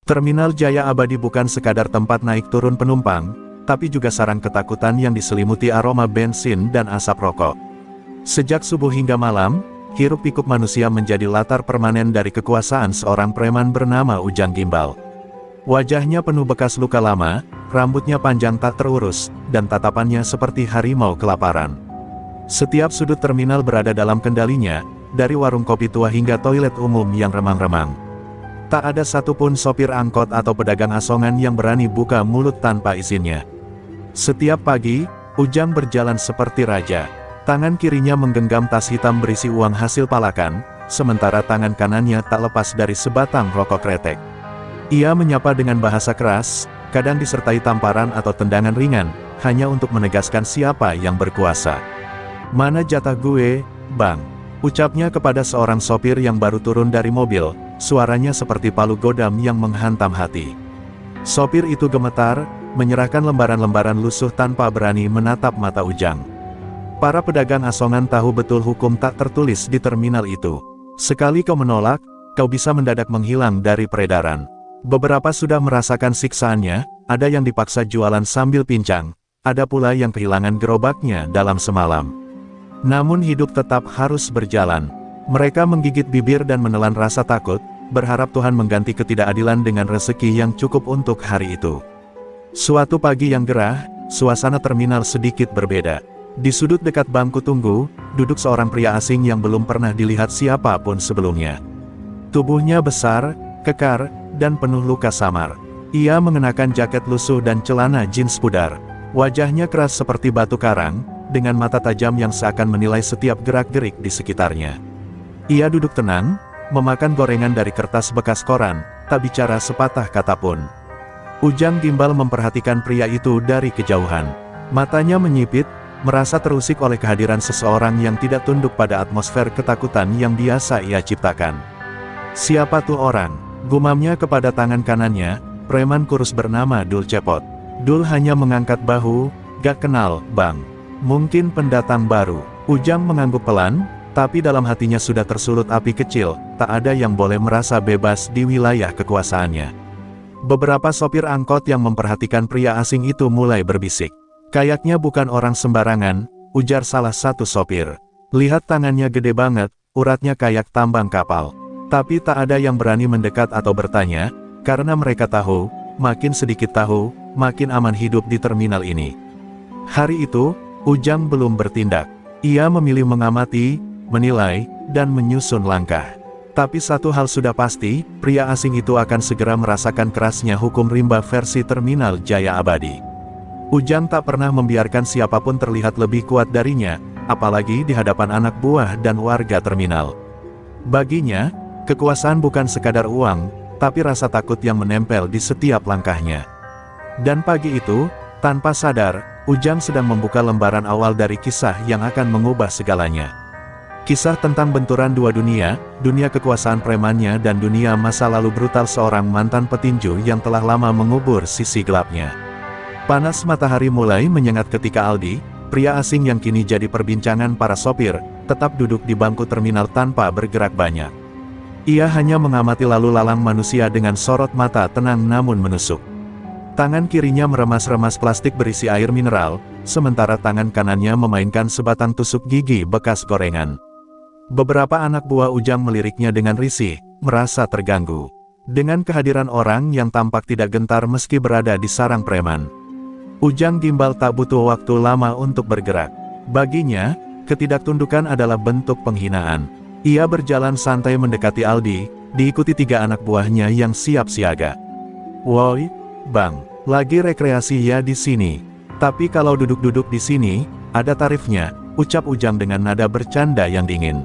Terminal Jaya Abadi bukan sekadar tempat naik turun penumpang, tapi juga sarang ketakutan yang diselimuti aroma bensin dan asap rokok. Sejak subuh hingga malam, hiruk-pikuk manusia menjadi latar permanen dari kekuasaan seorang preman bernama Ujang Gimbal. Wajahnya penuh bekas luka lama, rambutnya panjang tak terurus, dan tatapannya seperti harimau kelaparan. Setiap sudut terminal berada dalam kendalinya, dari warung kopi tua hingga toilet umum yang remang-remang. Tak ada satupun sopir angkot atau pedagang asongan yang berani buka mulut tanpa izinnya. Setiap pagi, Ujang berjalan seperti raja. Tangan kirinya menggenggam tas hitam berisi uang hasil palakan, sementara tangan kanannya tak lepas dari sebatang rokok kretek. Ia menyapa dengan bahasa keras, kadang disertai tamparan atau tendangan ringan, hanya untuk menegaskan siapa yang berkuasa. "Mana jatah gue, Bang?" ucapnya kepada seorang sopir yang baru turun dari mobil, suaranya seperti palu godam yang menghantam hati. Sopir itu gemetar, menyerahkan lembaran-lembaran lusuh tanpa berani menatap mata Ujang. Para pedagang asongan tahu betul hukum tak tertulis di terminal itu. Sekali kau menolak, kau bisa mendadak menghilang dari peredaran. Beberapa sudah merasakan siksaannya, ada yang dipaksa jualan sambil pincang, ada pula yang kehilangan gerobaknya dalam semalam. Namun hidup tetap harus berjalan. Mereka menggigit bibir dan menelan rasa takut, berharap Tuhan mengganti ketidakadilan dengan rezeki yang cukup untuk hari itu. Suatu pagi yang gerah, suasana terminal sedikit berbeda. Di sudut dekat bangku tunggu, duduk seorang pria asing yang belum pernah dilihat siapapun sebelumnya. Tubuhnya besar, kekar, dan penuh luka samar. Ia mengenakan jaket lusuh dan celana jeans pudar. Wajahnya keras seperti batu karang, dengan mata tajam yang seakan menilai setiap gerak-gerik di sekitarnya. Ia duduk tenang, memakan gorengan dari kertas bekas koran, tak bicara sepatah kata pun. Ujang Gimbal memperhatikan pria itu dari kejauhan. Matanya menyipit, merasa terusik oleh kehadiran seseorang yang tidak tunduk pada atmosfer ketakutan yang biasa ia ciptakan. "Siapa tuh orang?" gumamnya kepada tangan kanannya, preman kurus bernama Dul Cepot. Dul hanya mengangkat bahu, "Gak kenal, Bang. Mungkin pendatang baru." Ujang mengangguk pelan, tapi dalam hatinya sudah tersulut api kecil, tak ada yang boleh merasa bebas di wilayah kekuasaannya. Beberapa sopir angkot yang memperhatikan pria asing itu mulai berbisik. "Kayaknya bukan orang sembarangan," ujar salah satu sopir. "Lihat tangannya gede banget, uratnya kayak tambang kapal." Tapi tak ada yang berani mendekat atau bertanya, karena mereka tahu, makin sedikit tahu, makin aman hidup di terminal ini. Hari itu, Ujang belum bertindak. Ia memilih mengamati, menilai, dan menyusun langkah. Tapi satu hal sudah pasti, pria asing itu akan segera merasakan kerasnya hukum rimba versi terminal Jaya Abadi. Ujang tak pernah membiarkan siapapun terlihat lebih kuat darinya, apalagi di hadapan anak buah dan warga terminal. Baginya, kekuasaan bukan sekadar uang, tapi rasa takut yang menempel di setiap langkahnya. Dan pagi itu, tanpa sadar, Ujang sedang membuka lembaran awal dari kisah yang akan mengubah segalanya. Kisah tentang benturan dua dunia, dunia kekuasaan premannya dan dunia masa lalu brutal seorang mantan petinju yang telah lama mengubur sisi gelapnya. Panas matahari mulai menyengat ketika Aldi, pria asing yang kini jadi perbincangan para sopir, tetap duduk di bangku terminal tanpa bergerak banyak. Ia hanya mengamati lalu lalang manusia dengan sorot mata tenang namun menusuk. Tangan kirinya meremas-remas plastik berisi air mineral, sementara tangan kanannya memainkan sebatang tusuk gigi bekas gorengan. Beberapa anak buah Ujang meliriknya dengan risih, merasa terganggu dengan kehadiran orang yang tampak tidak gentar meski berada di sarang preman. Ujang Gimbal tak butuh waktu lama untuk bergerak. Baginya, ketidaktundukan adalah bentuk penghinaan. Ia berjalan santai mendekati Aldi, diikuti 3 anak buahnya yang siap siaga. "Woi, Bang, lagi rekreasi ya di sini. Tapi kalau duduk-duduk di sini, ada tarifnya," ucap Ujang dengan nada bercanda yang dingin.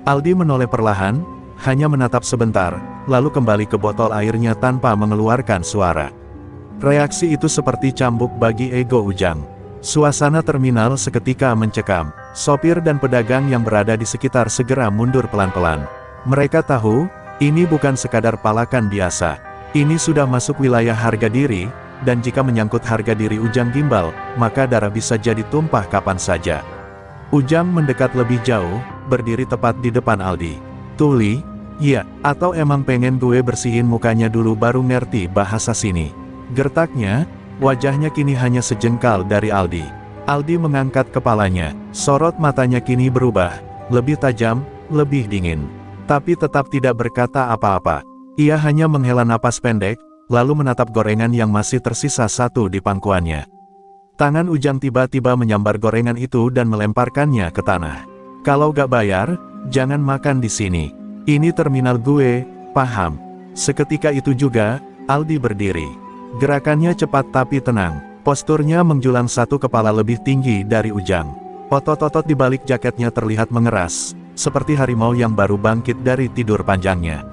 Aldi menoleh perlahan, hanya menatap sebentar, lalu kembali ke botol airnya tanpa mengeluarkan suara. Reaksi itu seperti cambuk bagi ego Ujang. Suasana terminal seketika mencekam. Sopir dan pedagang yang berada di sekitar segera mundur pelan-pelan. Mereka tahu, ini bukan sekadar palakan biasa. Ini sudah masuk wilayah harga diri, dan jika menyangkut harga diri Ujang Gimbal, maka darah bisa jadi tumpah kapan saja. Ujang mendekat lebih jauh, berdiri tepat di depan Aldi. "Tuli, Iya, atau emang pengen gue bersihin mukanya dulu baru ngerti bahasa sini? Gertaknya, wajahnya kini hanya sejengkal dari Aldi. Aldi mengangkat kepalanya, sorot matanya kini berubah, lebih tajam, lebih dingin. Tapi tetap tidak berkata apa-apa. Ia hanya menghela napas pendek, lalu menatap gorengan yang masih tersisa satu di pangkuannya. Tangan Ujang tiba-tiba menyambar gorengan itu dan melemparkannya ke tanah. Kalau gak bayar, jangan makan di sini. Ini terminal gue, paham? Seketika itu juga, Aldi berdiri. Gerakannya cepat tapi tenang. Posturnya menjulang satu kepala lebih tinggi dari Ujang. Otot-otot di balik jaketnya terlihat mengeras, seperti harimau yang baru bangkit dari tidur panjangnya.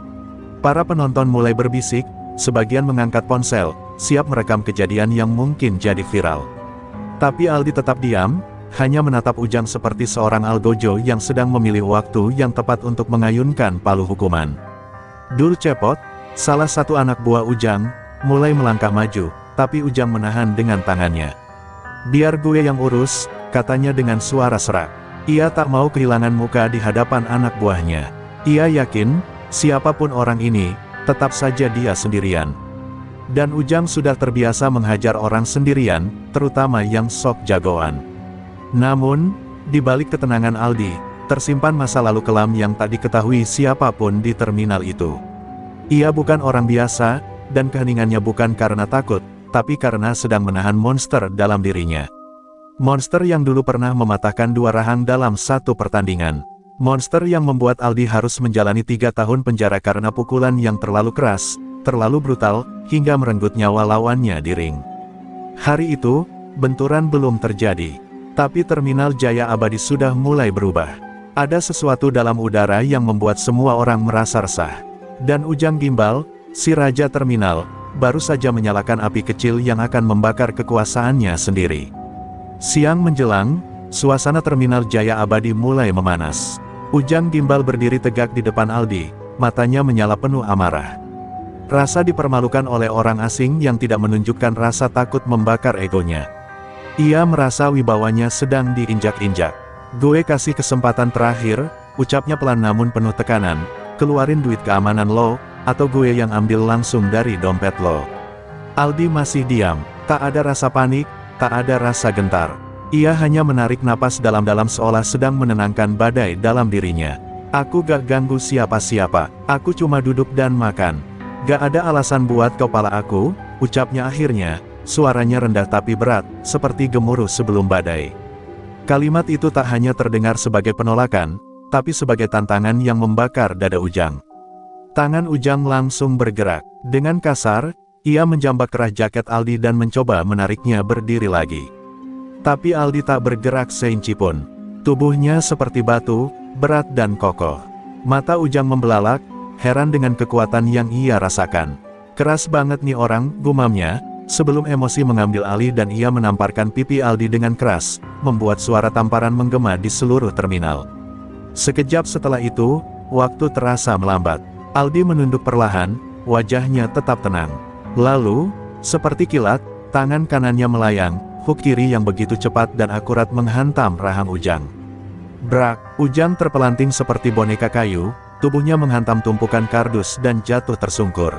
Para penonton mulai berbisik, sebagian mengangkat ponsel, siap merekam kejadian yang mungkin jadi viral. Tapi Aldi tetap diam, hanya menatap Ujang seperti seorang algojo yang sedang memilih waktu yang tepat untuk mengayunkan palu hukuman. Dul Cepot, salah satu anak buah Ujang, mulai melangkah maju, tapi Ujang menahan dengan tangannya. Biar gue yang urus, katanya dengan suara serak. Ia tak mau kehilangan muka di hadapan anak buahnya. Ia yakin, siapapun orang ini, tetap saja dia sendirian. Dan Ujang sudah terbiasa menghajar orang sendirian, terutama yang sok jagoan. Namun, di balik ketenangan Aldi, tersimpan masa lalu kelam yang tak diketahui siapapun di terminal itu. Ia bukan orang biasa, dan keheningannya bukan karena takut, tapi karena sedang menahan monster dalam dirinya. Monster yang dulu pernah mematahkan dua rahang dalam satu pertandingan. Monster yang membuat Aldi harus menjalani 3 tahun penjara karena pukulan yang terlalu keras, terlalu brutal, hingga merenggut nyawa lawannya di ring. Hari itu, benturan belum terjadi. Tapi terminal Jaya Abadi sudah mulai berubah. Ada sesuatu dalam udara yang membuat semua orang merasa resah. Dan Ujang Gimbal, si raja terminal, baru saja menyalakan api kecil yang akan membakar kekuasaannya sendiri. Siang menjelang, suasana terminal Jaya Abadi mulai memanas. Ujang Gimbal berdiri tegak di depan Aldi, matanya menyala penuh amarah. Rasa dipermalukan oleh orang asing yang tidak menunjukkan rasa takut membakar egonya. Ia merasa wibawanya sedang diinjak-injak. Gue kasih kesempatan terakhir, ucapnya pelan namun penuh tekanan, keluarin duit keamanan lo, atau gue yang ambil langsung dari dompet lo. Aldi masih diam, tak ada rasa panik, tak ada rasa gentar. Ia hanya menarik napas dalam-dalam seolah sedang menenangkan badai dalam dirinya. Aku gak ganggu siapa-siapa, aku cuma duduk dan makan. Gak ada alasan buat kepala aku, ucapnya akhirnya. Suaranya rendah tapi berat, seperti gemuruh sebelum badai. Kalimat itu tak hanya terdengar sebagai penolakan, tapi sebagai tantangan yang membakar dada Ujang. Tangan Ujang langsung bergerak. Dengan kasar, ia menjambak kerah jaket Aldi dan mencoba menariknya berdiri lagi. Tapi Aldi tak bergerak seinci pun. Tubuhnya seperti batu, berat dan kokoh. Mata Ujang membelalak, heran dengan kekuatan yang ia rasakan. Keras banget nih orang, gumamnya. Sebelum emosi mengambil alih dan ia menamparkan pipi Aldi dengan keras, membuat suara tamparan menggema di seluruh terminal. Sekejap setelah itu, waktu terasa melambat. Aldi menunduk perlahan, wajahnya tetap tenang. Lalu, seperti kilat, tangan kanannya melayang, hook kiri yang begitu cepat dan akurat menghantam rahang Ujang. Brak, Ujang terpelanting seperti boneka kayu, tubuhnya menghantam tumpukan kardus dan jatuh tersungkur.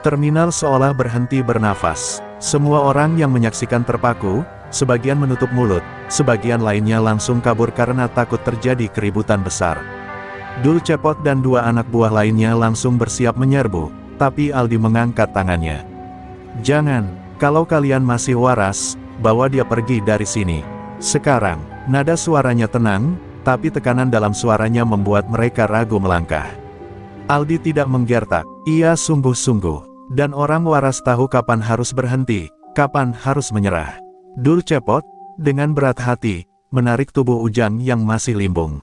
Terminal seolah berhenti bernafas. Semua orang yang menyaksikan terpaku, sebagian menutup mulut, sebagian lainnya langsung kabur karena takut terjadi keributan besar. Dul Cepot dan 2 anak buah lainnya langsung bersiap menyerbu, tapi Aldi mengangkat tangannya. Jangan, kalau kalian masih waras, bawa dia pergi dari sini. Sekarang, nada suaranya tenang, tapi tekanan dalam suaranya membuat mereka ragu melangkah. Aldi tidak menggertak, ia sungguh-sungguh. Dan orang waras tahu kapan harus berhenti, kapan harus menyerah. Dul Cepot, dengan berat hati, menarik tubuh Ujang yang masih limbung.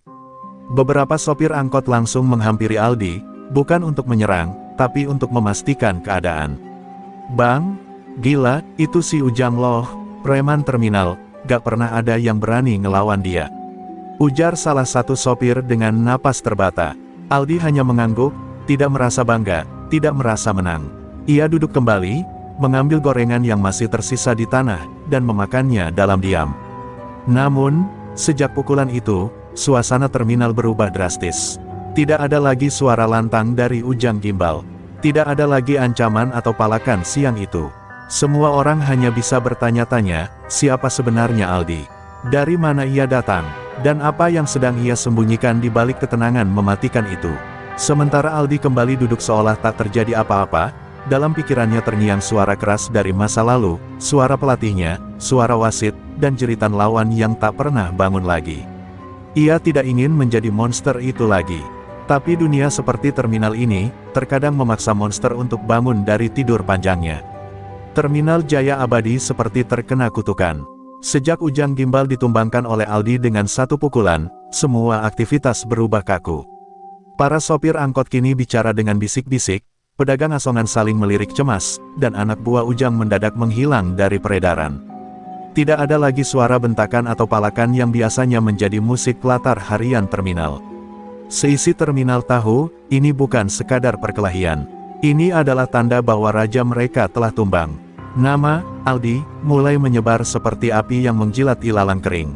Beberapa sopir angkot langsung menghampiri Aldi, bukan untuk menyerang, tapi untuk memastikan keadaan. Bang, gila, itu si Ujang loh, preman terminal, gak pernah ada yang berani ngelawan dia. Ujar salah satu sopir dengan napas terbata. Aldi hanya mengangguk, tidak merasa bangga, tidak merasa menang. Ia duduk kembali, mengambil gorengan yang masih tersisa di tanah, dan memakannya dalam diam. Namun, sejak pukulan itu, suasana terminal berubah drastis. Tidak ada lagi suara lantang dari Ujang Gimbal. Tidak ada lagi ancaman atau palakan siang itu. Semua orang hanya bisa bertanya-tanya, siapa sebenarnya Aldi? Dari mana ia datang? Dan apa yang sedang ia sembunyikan di balik ketenangan mematikan itu? Sementara Aldi kembali duduk seolah tak terjadi apa-apa, dalam pikirannya terngiang suara keras dari masa lalu, suara pelatihnya, suara wasit, dan jeritan lawan yang tak pernah bangun lagi. Ia tidak ingin menjadi monster itu lagi. Tapi dunia seperti terminal ini, terkadang memaksa monster untuk bangun dari tidur panjangnya. Terminal Jaya Abadi seperti terkena kutukan. Sejak Ujang Gimbal ditumbangkan oleh Aldi dengan satu pukulan, semua aktivitas berubah kaku. Para sopir angkot kini bicara dengan bisik-bisik, pedagang asongan saling melirik cemas, dan anak buah Ujang mendadak menghilang dari peredaran. Tidak ada lagi suara bentakan atau palakan yang biasanya menjadi musik latar harian terminal. Seisi terminal tahu, ini bukan sekadar perkelahian. Ini adalah tanda bahwa raja mereka telah tumbang. Nama, Aldi, mulai menyebar seperti api yang menjilat ilalang kering.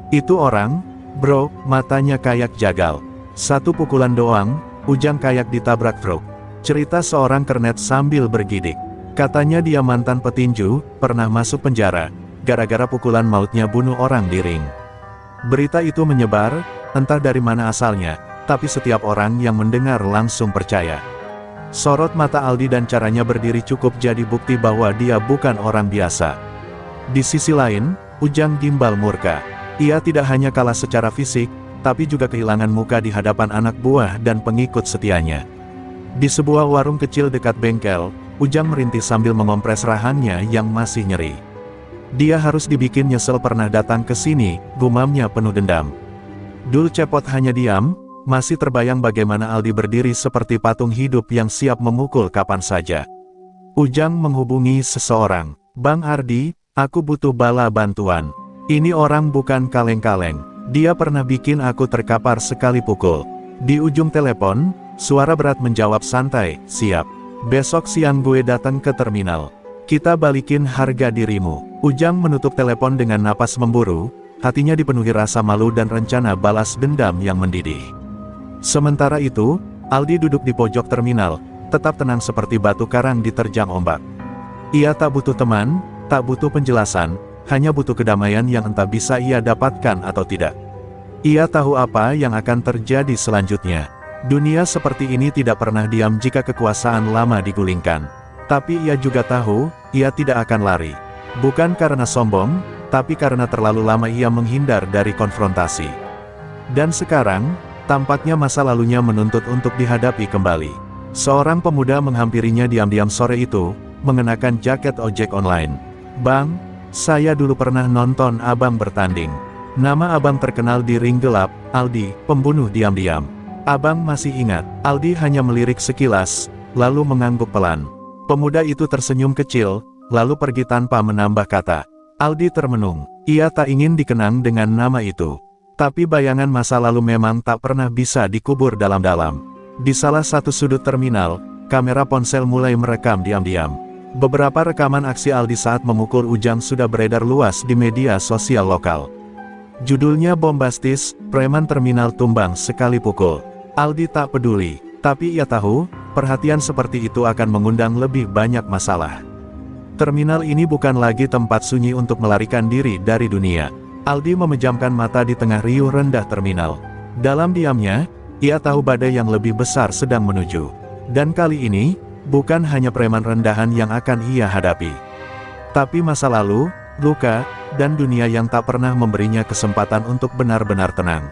Itu orang, bro, matanya kayak jagal. Satu pukulan doang, Ujang kayak ditabrak truk. Cerita seorang kernet sambil bergidik. Katanya dia mantan petinju, pernah masuk penjara, gara-gara pukulan mautnya bunuh orang di ring. Berita itu menyebar, entah dari mana asalnya, tapi setiap orang yang mendengar langsung percaya. Sorot mata Aldi dan caranya berdiri cukup jadi bukti bahwa dia bukan orang biasa. Di sisi lain, Ujang Gimbal murka. Ia tidak hanya kalah secara fisik, tapi juga kehilangan muka di hadapan anak buah dan pengikut setianya. Di sebuah warung kecil dekat bengkel, Ujang merintih sambil mengompres rahangnya yang masih nyeri. Dia harus dibikin nyesel pernah datang ke sini, gumamnya penuh dendam. Dul Cepot hanya diam, masih terbayang bagaimana Aldi berdiri seperti patung hidup yang siap memukul kapan saja. Ujang menghubungi seseorang. Bang Ardi, aku butuh bala bantuan. Ini orang bukan kaleng-kaleng. Dia pernah bikin aku terkapar sekali pukul. Di ujung telepon, suara berat menjawab santai, siap. Besok siang gue datang ke terminal. Kita balikin harga dirimu. Ujang menutup telepon dengan napas memburu, hatinya dipenuhi rasa malu dan rencana balas dendam yang mendidih. Sementara itu, Aldi duduk di pojok terminal, tetap tenang seperti batu karang diterjang ombak. Ia tak butuh teman, tak butuh penjelasan, hanya butuh kedamaian yang entah bisa ia dapatkan atau tidak. Ia tahu apa yang akan terjadi selanjutnya. Dunia seperti ini tidak pernah diam jika kekuasaan lama digulingkan. Tapi ia juga tahu, ia tidak akan lari. Bukan karena sombong, tapi karena terlalu lama ia menghindar dari konfrontasi. Dan sekarang, tampaknya masa lalunya menuntut untuk dihadapi kembali. Seorang pemuda menghampirinya diam-diam sore itu, mengenakan jaket ojek online. Bang, saya dulu pernah nonton abang bertanding. Nama abang terkenal di ring gelap, Aldi, pembunuh diam-diam. Abang masih ingat? Aldi hanya melirik sekilas, lalu mengangguk pelan. Pemuda itu tersenyum kecil, lalu pergi tanpa menambah kata. Aldi termenung. Ia tak ingin dikenang dengan nama itu. Tapi bayangan masa lalu memang tak pernah bisa dikubur dalam-dalam. Di salah satu sudut terminal, kamera ponsel mulai merekam diam-diam. Beberapa rekaman aksi Aldi saat memukul Ujang sudah beredar luas di media sosial lokal. Judulnya bombastis, preman terminal tumbang sekali pukul. Aldi tak peduli, tapi ia tahu, perhatian seperti itu akan mengundang lebih banyak masalah. Terminal ini bukan lagi tempat sunyi untuk melarikan diri dari dunia. Aldi memejamkan mata di tengah riuh rendah terminal. Dalam diamnya, ia tahu badai yang lebih besar sedang menuju. Dan kali ini, bukan hanya preman rendahan yang akan ia hadapi. Tapi masa lalu, luka, dan dunia yang tak pernah memberinya kesempatan untuk benar-benar tenang.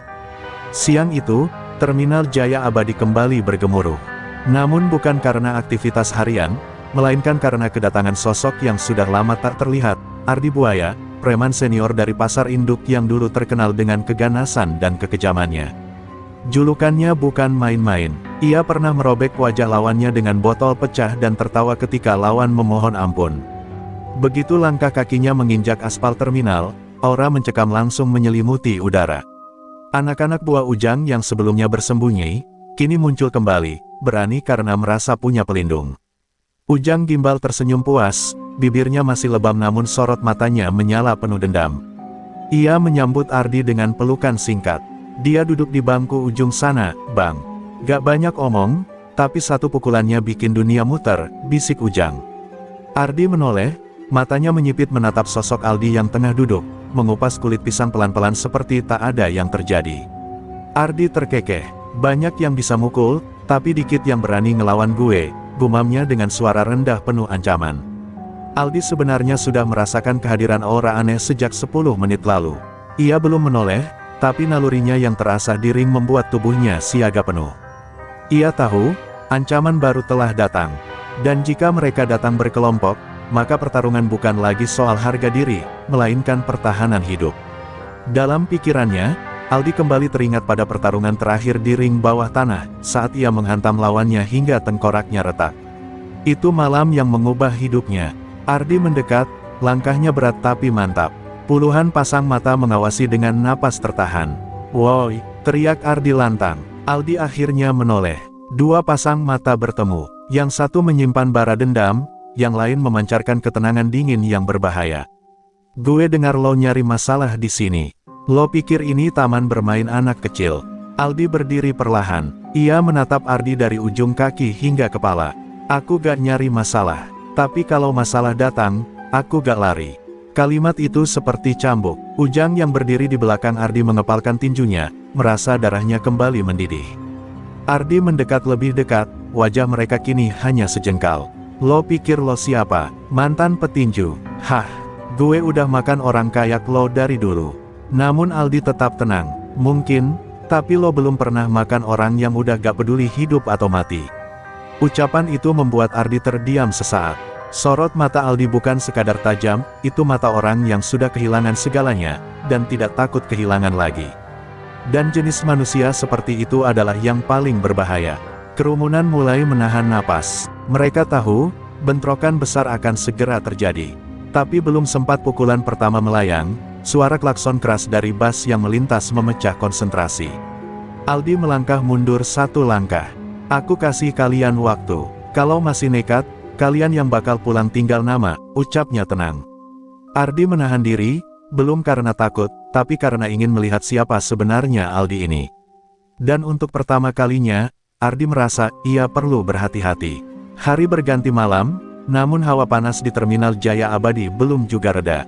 Siang itu, Terminal Jaya Abadi kembali bergemuruh. Namun bukan karena aktivitas harian, melainkan karena kedatangan sosok yang sudah lama tak terlihat, Ardi Buaya, preman senior dari pasar induk yang dulu terkenal dengan keganasan dan kekejamannya. Julukannya bukan main-main. Ia pernah merobek wajah lawannya dengan botol pecah dan tertawa ketika lawan memohon ampun. Begitu langkah kakinya menginjak aspal terminal, aura mencekam langsung menyelimuti udara. Anak-anak buah Ujang yang sebelumnya bersembunyi, kini muncul kembali, berani karena merasa punya pelindung. Ujang Gimbal tersenyum puas, bibirnya masih lebam namun sorot matanya menyala penuh dendam. Ia menyambut Ardi dengan pelukan singkat. Dia duduk di bangku ujung sana, Bang. Gak banyak omong, tapi satu pukulannya bikin dunia muter, bisik Ujang. Ardi menoleh, matanya menyipit menatap sosok Aldi yang tengah duduk, mengupas kulit pisang pelan-pelan seperti tak ada yang terjadi. Ardi terkekeh, banyak yang bisa mukul, tapi dikit yang berani ngelawan gue, gumamnya dengan suara rendah penuh ancaman. Aldi sebenarnya sudah merasakan kehadiran aura aneh sejak 10 menit lalu. Ia belum menoleh, tapi nalurinya yang terasa di ring membuat tubuhnya siaga penuh. Ia tahu, ancaman baru telah datang. Dan jika mereka datang berkelompok, maka pertarungan bukan lagi soal harga diri, melainkan pertahanan hidup. Dalam pikirannya, Aldi kembali teringat pada pertarungan terakhir di ring bawah tanah, saat ia menghantam lawannya hingga tengkoraknya retak. Itu malam yang mengubah hidupnya. Ardi mendekat, langkahnya berat tapi mantap. Puluhan pasang mata mengawasi dengan napas tertahan. "Woi!" teriak Ardi lantang. Aldi akhirnya menoleh. Dua pasang mata bertemu. Yang satu menyimpan bara dendam, yang lain memancarkan ketenangan dingin yang berbahaya. "Gue dengar lo nyari masalah di sini. Lo pikir ini taman bermain anak kecil?" Aldi berdiri perlahan. Ia menatap Ardi dari ujung kaki hingga kepala. "Aku gak nyari masalah. Tapi kalau masalah datang, aku gak lari." Kalimat itu seperti cambuk. Ujang yang berdiri di belakang Ardi mengepalkan tinjunya, merasa darahnya kembali mendidih. Ardi mendekat lebih dekat, wajah mereka kini hanya sejengkal. "Lo pikir lo siapa? Mantan petinju? Hah, gue udah makan orang kayak lo dari dulu." Namun Aldi tetap tenang. "Mungkin, tapi lo belum pernah makan orang yang udah gak peduli hidup atau mati." Ucapan itu membuat Ardi terdiam sesaat. Sorot mata Aldi bukan sekadar tajam, itu mata orang yang sudah kehilangan segalanya, dan tidak takut kehilangan lagi. Dan jenis manusia seperti itu adalah yang paling berbahaya. Kerumunan mulai menahan napas. Mereka tahu, bentrokan besar akan segera terjadi. Tapi belum sempat pukulan pertama melayang, suara klakson keras dari bas yang melintas memecah konsentrasi. Aldi melangkah mundur satu langkah. "Aku kasih kalian waktu. Kalau masih nekat, kalian yang bakal pulang tinggal nama," ucapnya tenang. Ardi menahan diri, belum karena takut, tapi karena ingin melihat siapa sebenarnya Aldi ini. Dan untuk pertama kalinya, Ardi merasa ia perlu berhati-hati. Hari berganti malam, namun hawa panas di Terminal Jaya Abadi belum juga reda.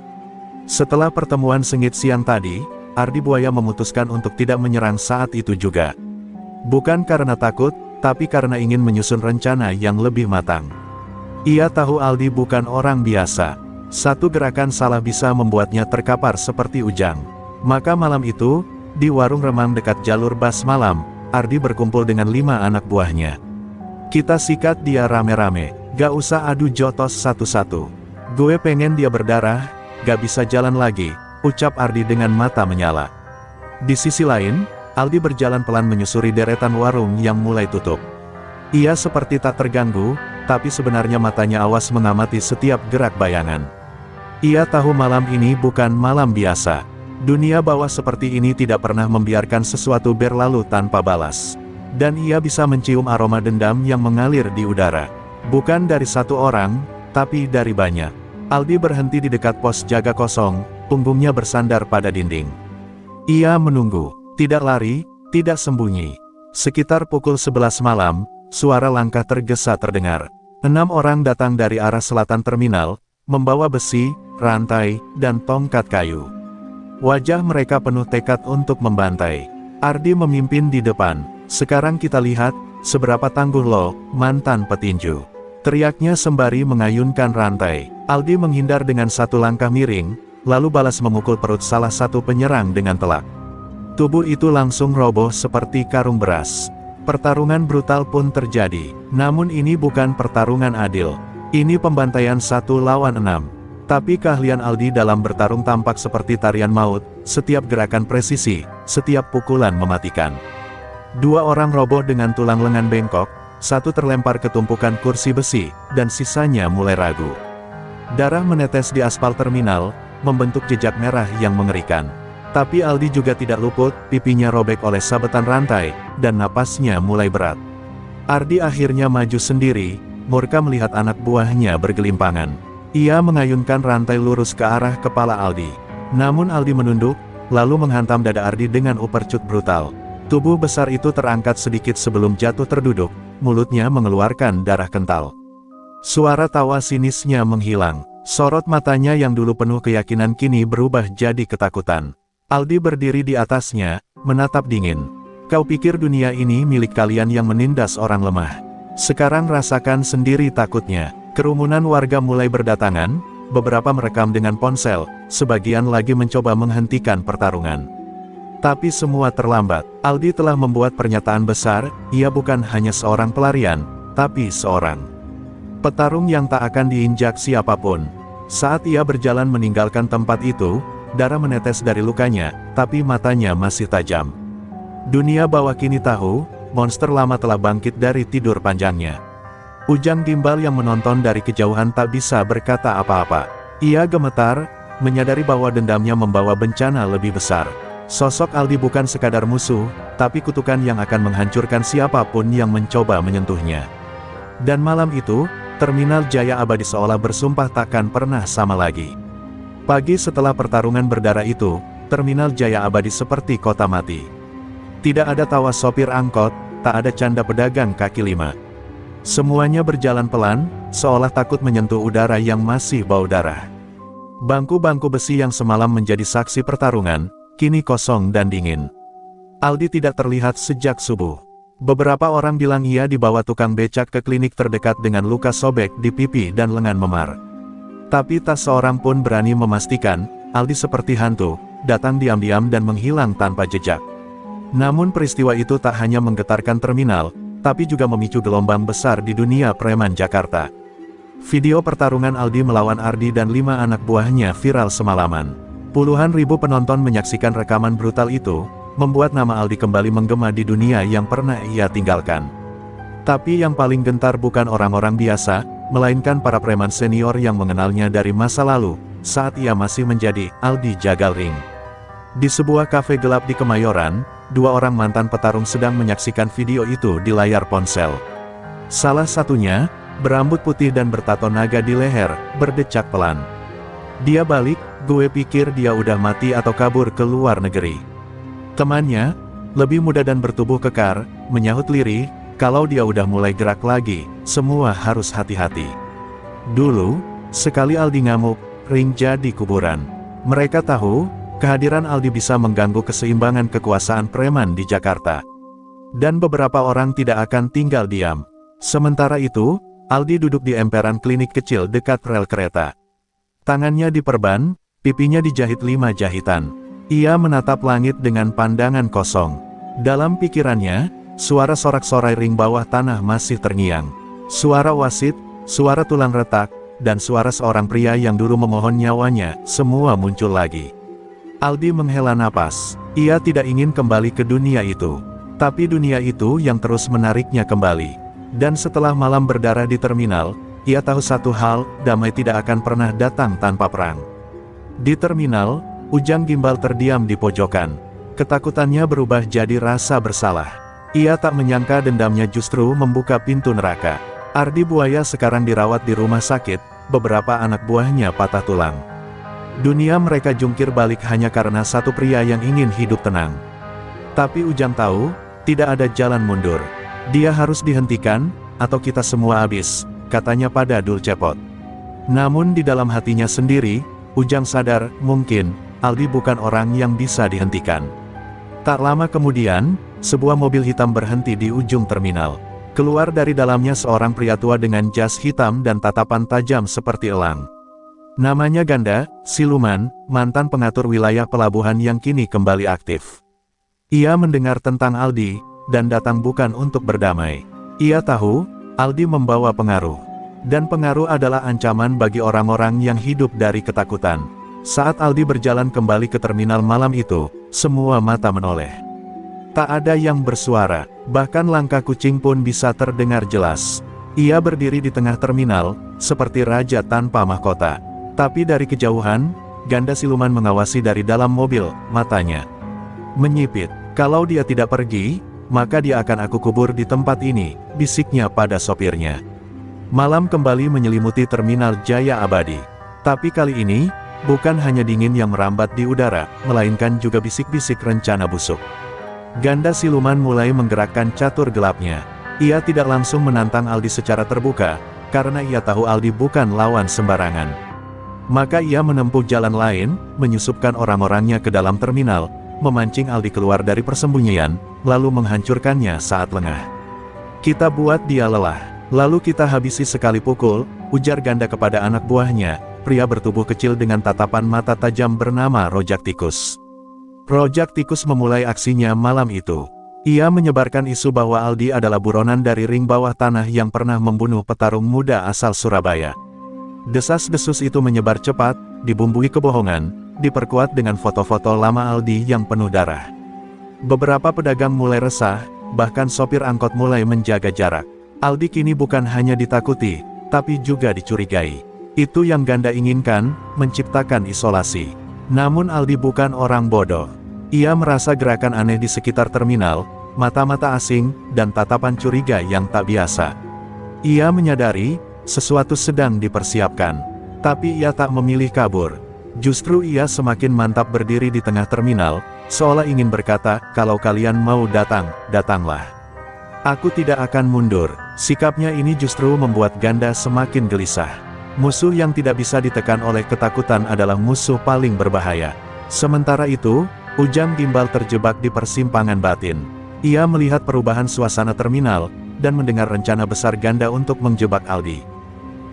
Setelah pertemuan sengit siang tadi, Ardi Buaya memutuskan untuk tidak menyerang saat itu juga. Bukan karena takut, tapi karena ingin menyusun rencana yang lebih matang. Ia tahu Aldi bukan orang biasa. Satu gerakan salah bisa membuatnya terkapar seperti Ujang. Maka malam itu, di warung remang dekat jalur bas malam, Ardi berkumpul dengan 5 anak buahnya. "Kita sikat dia rame-rame, gak usah adu jotos satu-satu. Gue pengen dia berdarah, gak bisa jalan lagi," ucap Ardi dengan mata menyala. Di sisi lain, Aldi berjalan pelan menyusuri deretan warung yang mulai tutup. Ia seperti tak terganggu, tapi sebenarnya matanya awas mengamati setiap gerak bayangan. Ia tahu malam ini bukan malam biasa. Dunia bawah seperti ini tidak pernah membiarkan sesuatu berlalu tanpa balas. Dan ia bisa mencium aroma dendam yang mengalir di udara. Bukan dari satu orang, tapi dari banyak. Aldi berhenti di dekat pos jaga kosong, punggungnya bersandar pada dinding. Ia menunggu. Tidak lari, tidak sembunyi. Sekitar pukul 11 malam, suara langkah tergesa terdengar. 6 orang datang dari arah selatan terminal, membawa besi, rantai, dan tongkat kayu. Wajah mereka penuh tekad untuk membantai. Ardi memimpin di depan. "Sekarang kita lihat, seberapa tangguh lo, mantan petinju," teriaknya sembari mengayunkan rantai. Aldi menghindar dengan satu langkah miring, lalu balas memukul perut salah satu penyerang dengan telak. Tubuh itu langsung roboh seperti karung beras. Pertarungan brutal pun terjadi. Namun ini bukan pertarungan adil. Ini pembantaian 1 lawan 6. Tapi keahlian Aldi dalam bertarung tampak seperti tarian maut, setiap gerakan presisi, setiap pukulan mematikan. 2 orang roboh dengan tulang lengan bengkok, 1 terlempar ke tumpukan kursi besi, dan sisanya mulai ragu. Darah menetes di aspal terminal, membentuk jejak merah yang mengerikan. Tapi Aldi juga tidak luput, pipinya robek oleh sabetan rantai, dan napasnya mulai berat. Ardi akhirnya maju sendiri, murka melihat anak buahnya bergelimpangan. Ia mengayunkan rantai lurus ke arah kepala Aldi. Namun Aldi menunduk, lalu menghantam dada Ardi dengan uppercut brutal. Tubuh besar itu terangkat sedikit sebelum jatuh terduduk, mulutnya mengeluarkan darah kental. Suara tawa sinisnya menghilang. Sorot matanya yang dulu penuh keyakinan kini berubah jadi ketakutan. Aldi berdiri di atasnya, menatap dingin. Kau pikir dunia ini milik kalian yang menindas orang lemah? Sekarang rasakan sendiri takutnya. Kerumunan warga mulai berdatangan, beberapa merekam dengan ponsel, sebagian lagi mencoba menghentikan pertarungan. Tapi semua terlambat. Aldi telah membuat pernyataan besar, ia bukan hanya seorang pelarian, tapi seorang petarung yang tak akan diinjak siapapun. Saat ia berjalan meninggalkan tempat itu, darah menetes dari lukanya, tapi matanya masih tajam. Dunia bawah kini tahu, monster lama telah bangkit dari tidur panjangnya. Ujang Gimbal yang menonton dari kejauhan tak bisa berkata apa-apa. Ia gemetar, menyadari bahwa dendamnya membawa bencana lebih besar. Sosok Aldi bukan sekadar musuh, tapi kutukan yang akan menghancurkan siapapun yang mencoba menyentuhnya. Dan malam itu, Terminal Jaya Abadi seolah bersumpah takkan pernah sama lagi. Pagi setelah pertarungan berdarah itu, Terminal Jaya Abadi seperti kota mati. Tidak ada tawa sopir angkot, tak ada canda pedagang kaki lima. Semuanya berjalan pelan, seolah takut menyentuh udara yang masih bau darah. Bangku-bangku besi yang semalam menjadi saksi pertarungan, kini kosong dan dingin. Aldi tidak terlihat sejak subuh. Beberapa orang bilang ia dibawa tukang becak ke klinik terdekat dengan luka sobek di pipi dan lengan memar. Tapi tak seorang pun berani memastikan, Aldi seperti hantu, datang diam-diam dan menghilang tanpa jejak. Namun peristiwa itu tak hanya menggetarkan terminal, tapi juga memicu gelombang besar di dunia preman Jakarta. Video pertarungan Aldi melawan Ardi dan 5 anak buahnya viral semalaman. Puluhan ribu penonton menyaksikan rekaman brutal itu, membuat nama Aldi kembali menggema di dunia yang pernah ia tinggalkan. Tapi yang paling gentar bukan orang-orang biasa, melainkan para preman senior yang mengenalnya dari masa lalu, saat ia masih menjadi Aldi Jagal Ring. Di sebuah kafe gelap di Kemayoran, 2 orang mantan petarung sedang menyaksikan video itu di layar ponsel. Salah satunya, berambut putih dan bertato naga di leher, berdecak pelan. Dia balik, gue pikir dia udah mati atau kabur ke luar negeri. Temannya, lebih muda dan bertubuh kekar, menyahut lirih, kalau dia udah mulai gerak lagi, semua harus hati-hati. Dulu, sekali Aldi ngamuk, ring jadi kuburan. Mereka tahu, kehadiran Aldi bisa mengganggu keseimbangan kekuasaan preman di Jakarta. Dan beberapa orang tidak akan tinggal diam. Sementara itu, Aldi duduk di emperan klinik kecil dekat rel kereta. Tangannya diperban, pipinya dijahit 5 jahitan. Ia menatap langit dengan pandangan kosong. Dalam pikirannya, suara sorak-sorai ring bawah tanah masih terngiang. Suara wasit, suara tulang retak, dan suara seorang pria yang dulu memohon nyawanya, semua muncul lagi. Aldi menghela napas. Ia tidak ingin kembali ke dunia itu. Tapi dunia itu yang terus menariknya kembali. Dan setelah malam berdarah di terminal, ia tahu satu hal, damai tidak akan pernah datang tanpa perang. Di terminal, Ujang Gimbal terdiam di pojokan. Ketakutannya berubah jadi rasa bersalah. Ia tak menyangka dendamnya justru membuka pintu neraka. Ardi Buaya sekarang dirawat di rumah sakit, beberapa anak buahnya patah tulang. Dunia mereka jungkir balik hanya karena satu pria yang ingin hidup tenang. Tapi Ujang tahu, tidak ada jalan mundur. Dia harus dihentikan, atau kita semua habis, katanya pada Dul Cepot. Namun di dalam hatinya sendiri, Ujang sadar, mungkin, Aldi bukan orang yang bisa dihentikan. Tak lama kemudian, sebuah mobil hitam berhenti di ujung terminal. Keluar dari dalamnya seorang pria tua dengan jas hitam dan tatapan tajam seperti elang. Namanya Ganda, siluman, mantan pengatur wilayah pelabuhan yang kini kembali aktif. Ia mendengar tentang Aldi, dan datang bukan untuk berdamai. Ia tahu, Aldi membawa pengaruh. Dan pengaruh adalah ancaman bagi orang-orang yang hidup dari ketakutan. Saat Aldi berjalan kembali ke terminal malam itu, semua mata menoleh. Tak ada yang bersuara, bahkan langkah kucing pun bisa terdengar jelas. Ia berdiri di tengah terminal, seperti raja tanpa mahkota. Tapi dari kejauhan, Ganda siluman mengawasi dari dalam mobil, matanya menyipit. Kalau dia tidak pergi, maka dia akan aku kubur di tempat ini, bisiknya pada sopirnya. Malam kembali menyelimuti terminal Jaya Abadi. Tapi kali ini, bukan hanya dingin yang merambat di udara, melainkan juga bisik-bisik rencana busuk. Ganda siluman mulai menggerakkan catur gelapnya. Ia tidak langsung menantang Aldi secara terbuka, karena ia tahu Aldi bukan lawan sembarangan. Maka ia menempuh jalan lain, menyusupkan orang-orangnya ke dalam terminal, memancing Aldi keluar dari persembunyian, lalu menghancurkannya saat lengah. Kita buat dia lelah, lalu kita habisi sekali pukul, ujar Ganda kepada anak buahnya, pria bertubuh kecil dengan tatapan mata tajam bernama Rojak Tikus. Rojak Tikus memulai aksinya malam itu. Ia menyebarkan isu bahwa Aldi adalah buronan dari ring bawah tanah yang pernah membunuh petarung muda asal Surabaya. Desas-desus itu menyebar cepat, dibumbui kebohongan, diperkuat dengan foto-foto lama Aldi yang penuh darah. Beberapa pedagang mulai resah, bahkan sopir angkot mulai menjaga jarak. Aldi kini bukan hanya ditakuti, tapi juga dicurigai. Itu yang Ganda inginkan, menciptakan isolasi. Namun Aldi bukan orang bodoh. Ia merasa gerakan aneh di sekitar terminal, mata-mata asing, dan tatapan curiga yang tak biasa. Ia menyadari, sesuatu sedang dipersiapkan. Tapi ia tak memilih kabur. Justru ia semakin mantap berdiri di tengah terminal, seolah ingin berkata, kalau kalian mau datang, datanglah. Aku tidak akan mundur. Sikapnya ini justru membuat Ganda semakin gelisah. Musuh yang tidak bisa ditekan oleh ketakutan adalah musuh paling berbahaya. Sementara itu, Ujang Gimbal terjebak di persimpangan batin. Ia melihat perubahan suasana terminal, dan mendengar rencana besar Ganda untuk menjebak Aldi.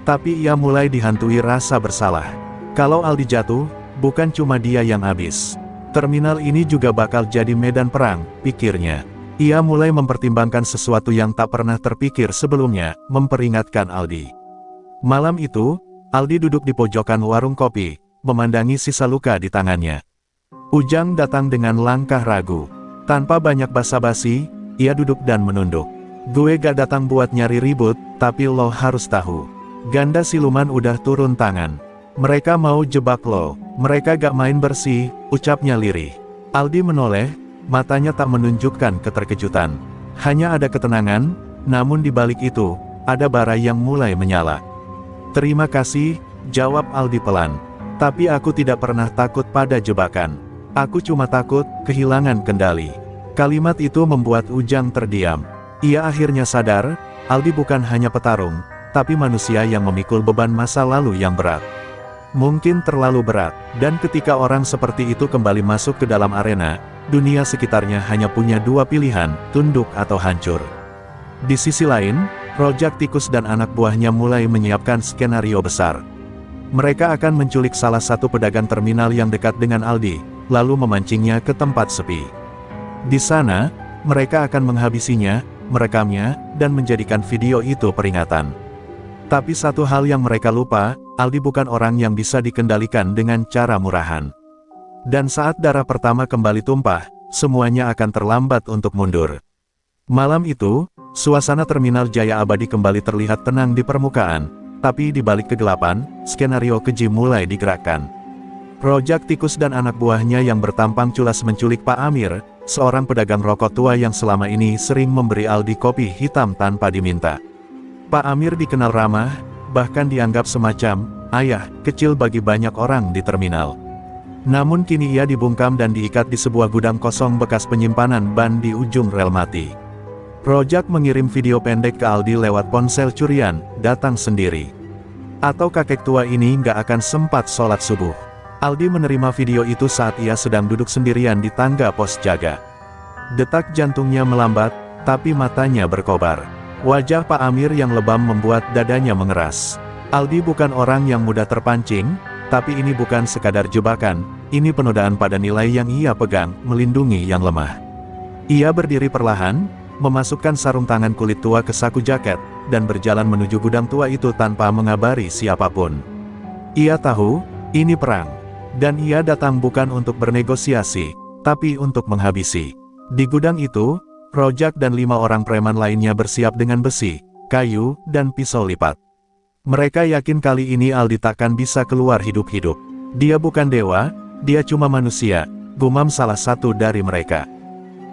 Tapi ia mulai dihantui rasa bersalah. Kalau Aldi jatuh, bukan cuma dia yang habis. Terminal ini juga bakal jadi medan perang, pikirnya. Ia mulai mempertimbangkan sesuatu yang tak pernah terpikir sebelumnya, memperingatkan Aldi. Malam itu, Aldi duduk di pojokan warung kopi, memandangi sisa luka di tangannya. Ujang datang dengan langkah ragu. Tanpa banyak basa-basi, ia duduk dan menunduk. Gue gak datang buat nyari ribut, tapi lo harus tahu. Ganda siluman udah turun tangan. Mereka mau jebak lo, mereka gak main bersih, ucapnya lirih. Aldi menoleh, matanya tak menunjukkan keterkejutan. Hanya ada ketenangan, namun di balik itu, ada bara yang mulai menyala. Terima kasih, jawab Aldi pelan. Tapi aku tidak pernah takut pada jebakan. Aku cuma takut, kehilangan kendali. Kalimat itu membuat Ujang terdiam. Ia akhirnya sadar, Aldi bukan hanya petarung, tapi manusia yang memikul beban masa lalu yang berat. Mungkin terlalu berat, dan ketika orang seperti itu kembali masuk ke dalam arena, dunia sekitarnya hanya punya dua pilihan, tunduk atau hancur. Di sisi lain, Rojak Tikus dan anak buahnya mulai menyiapkan skenario besar. Mereka akan menculik salah satu pedagang terminal yang dekat dengan Aldi, lalu memancingnya ke tempat sepi. Di sana, mereka akan menghabisinya, merekamnya, dan menjadikan video itu peringatan. Tapi satu hal yang mereka lupa, Aldi bukan orang yang bisa dikendalikan dengan cara murahan. Dan saat darah pertama kembali tumpah, semuanya akan terlambat untuk mundur. Malam itu, suasana terminal Jaya Abadi kembali terlihat tenang di permukaan, tapi di balik kegelapan, skenario keji mulai digerakkan. Rojak Tikus dan anak buahnya yang bertampang culas menculik Pak Amir, seorang pedagang rokok tua yang selama ini sering memberi Aldi kopi hitam tanpa diminta. Pak Amir dikenal ramah, bahkan dianggap semacam ayah kecil bagi banyak orang di terminal. Namun kini ia dibungkam dan diikat di sebuah gudang kosong bekas penyimpanan ban di ujung rel mati. Rojak mengirim video pendek ke Aldi lewat ponsel curian, datang sendiri. Atau kakek tua ini nggak akan sempat sholat subuh. Aldi menerima video itu saat ia sedang duduk sendirian di tangga pos jaga. Detak jantungnya melambat, tapi matanya berkobar. Wajah Pak Amir yang lebam membuat dadanya mengeras. Aldi bukan orang yang mudah terpancing, tapi ini bukan sekadar jebakan, ini penodaan pada nilai yang ia pegang, melindungi yang lemah. Ia berdiri perlahan, memasukkan sarung tangan kulit tua ke saku jaket, dan berjalan menuju gudang tua itu tanpa mengabari siapapun. Ia tahu, ini perang. Dan ia datang bukan untuk bernegosiasi, tapi untuk menghabisi. Di gudang itu, Rojak dan 5 orang preman lainnya bersiap dengan besi, kayu, dan pisau lipat. Mereka yakin kali ini Aldi takkan bisa keluar hidup-hidup. Dia bukan dewa, dia cuma manusia, gumam salah satu dari mereka.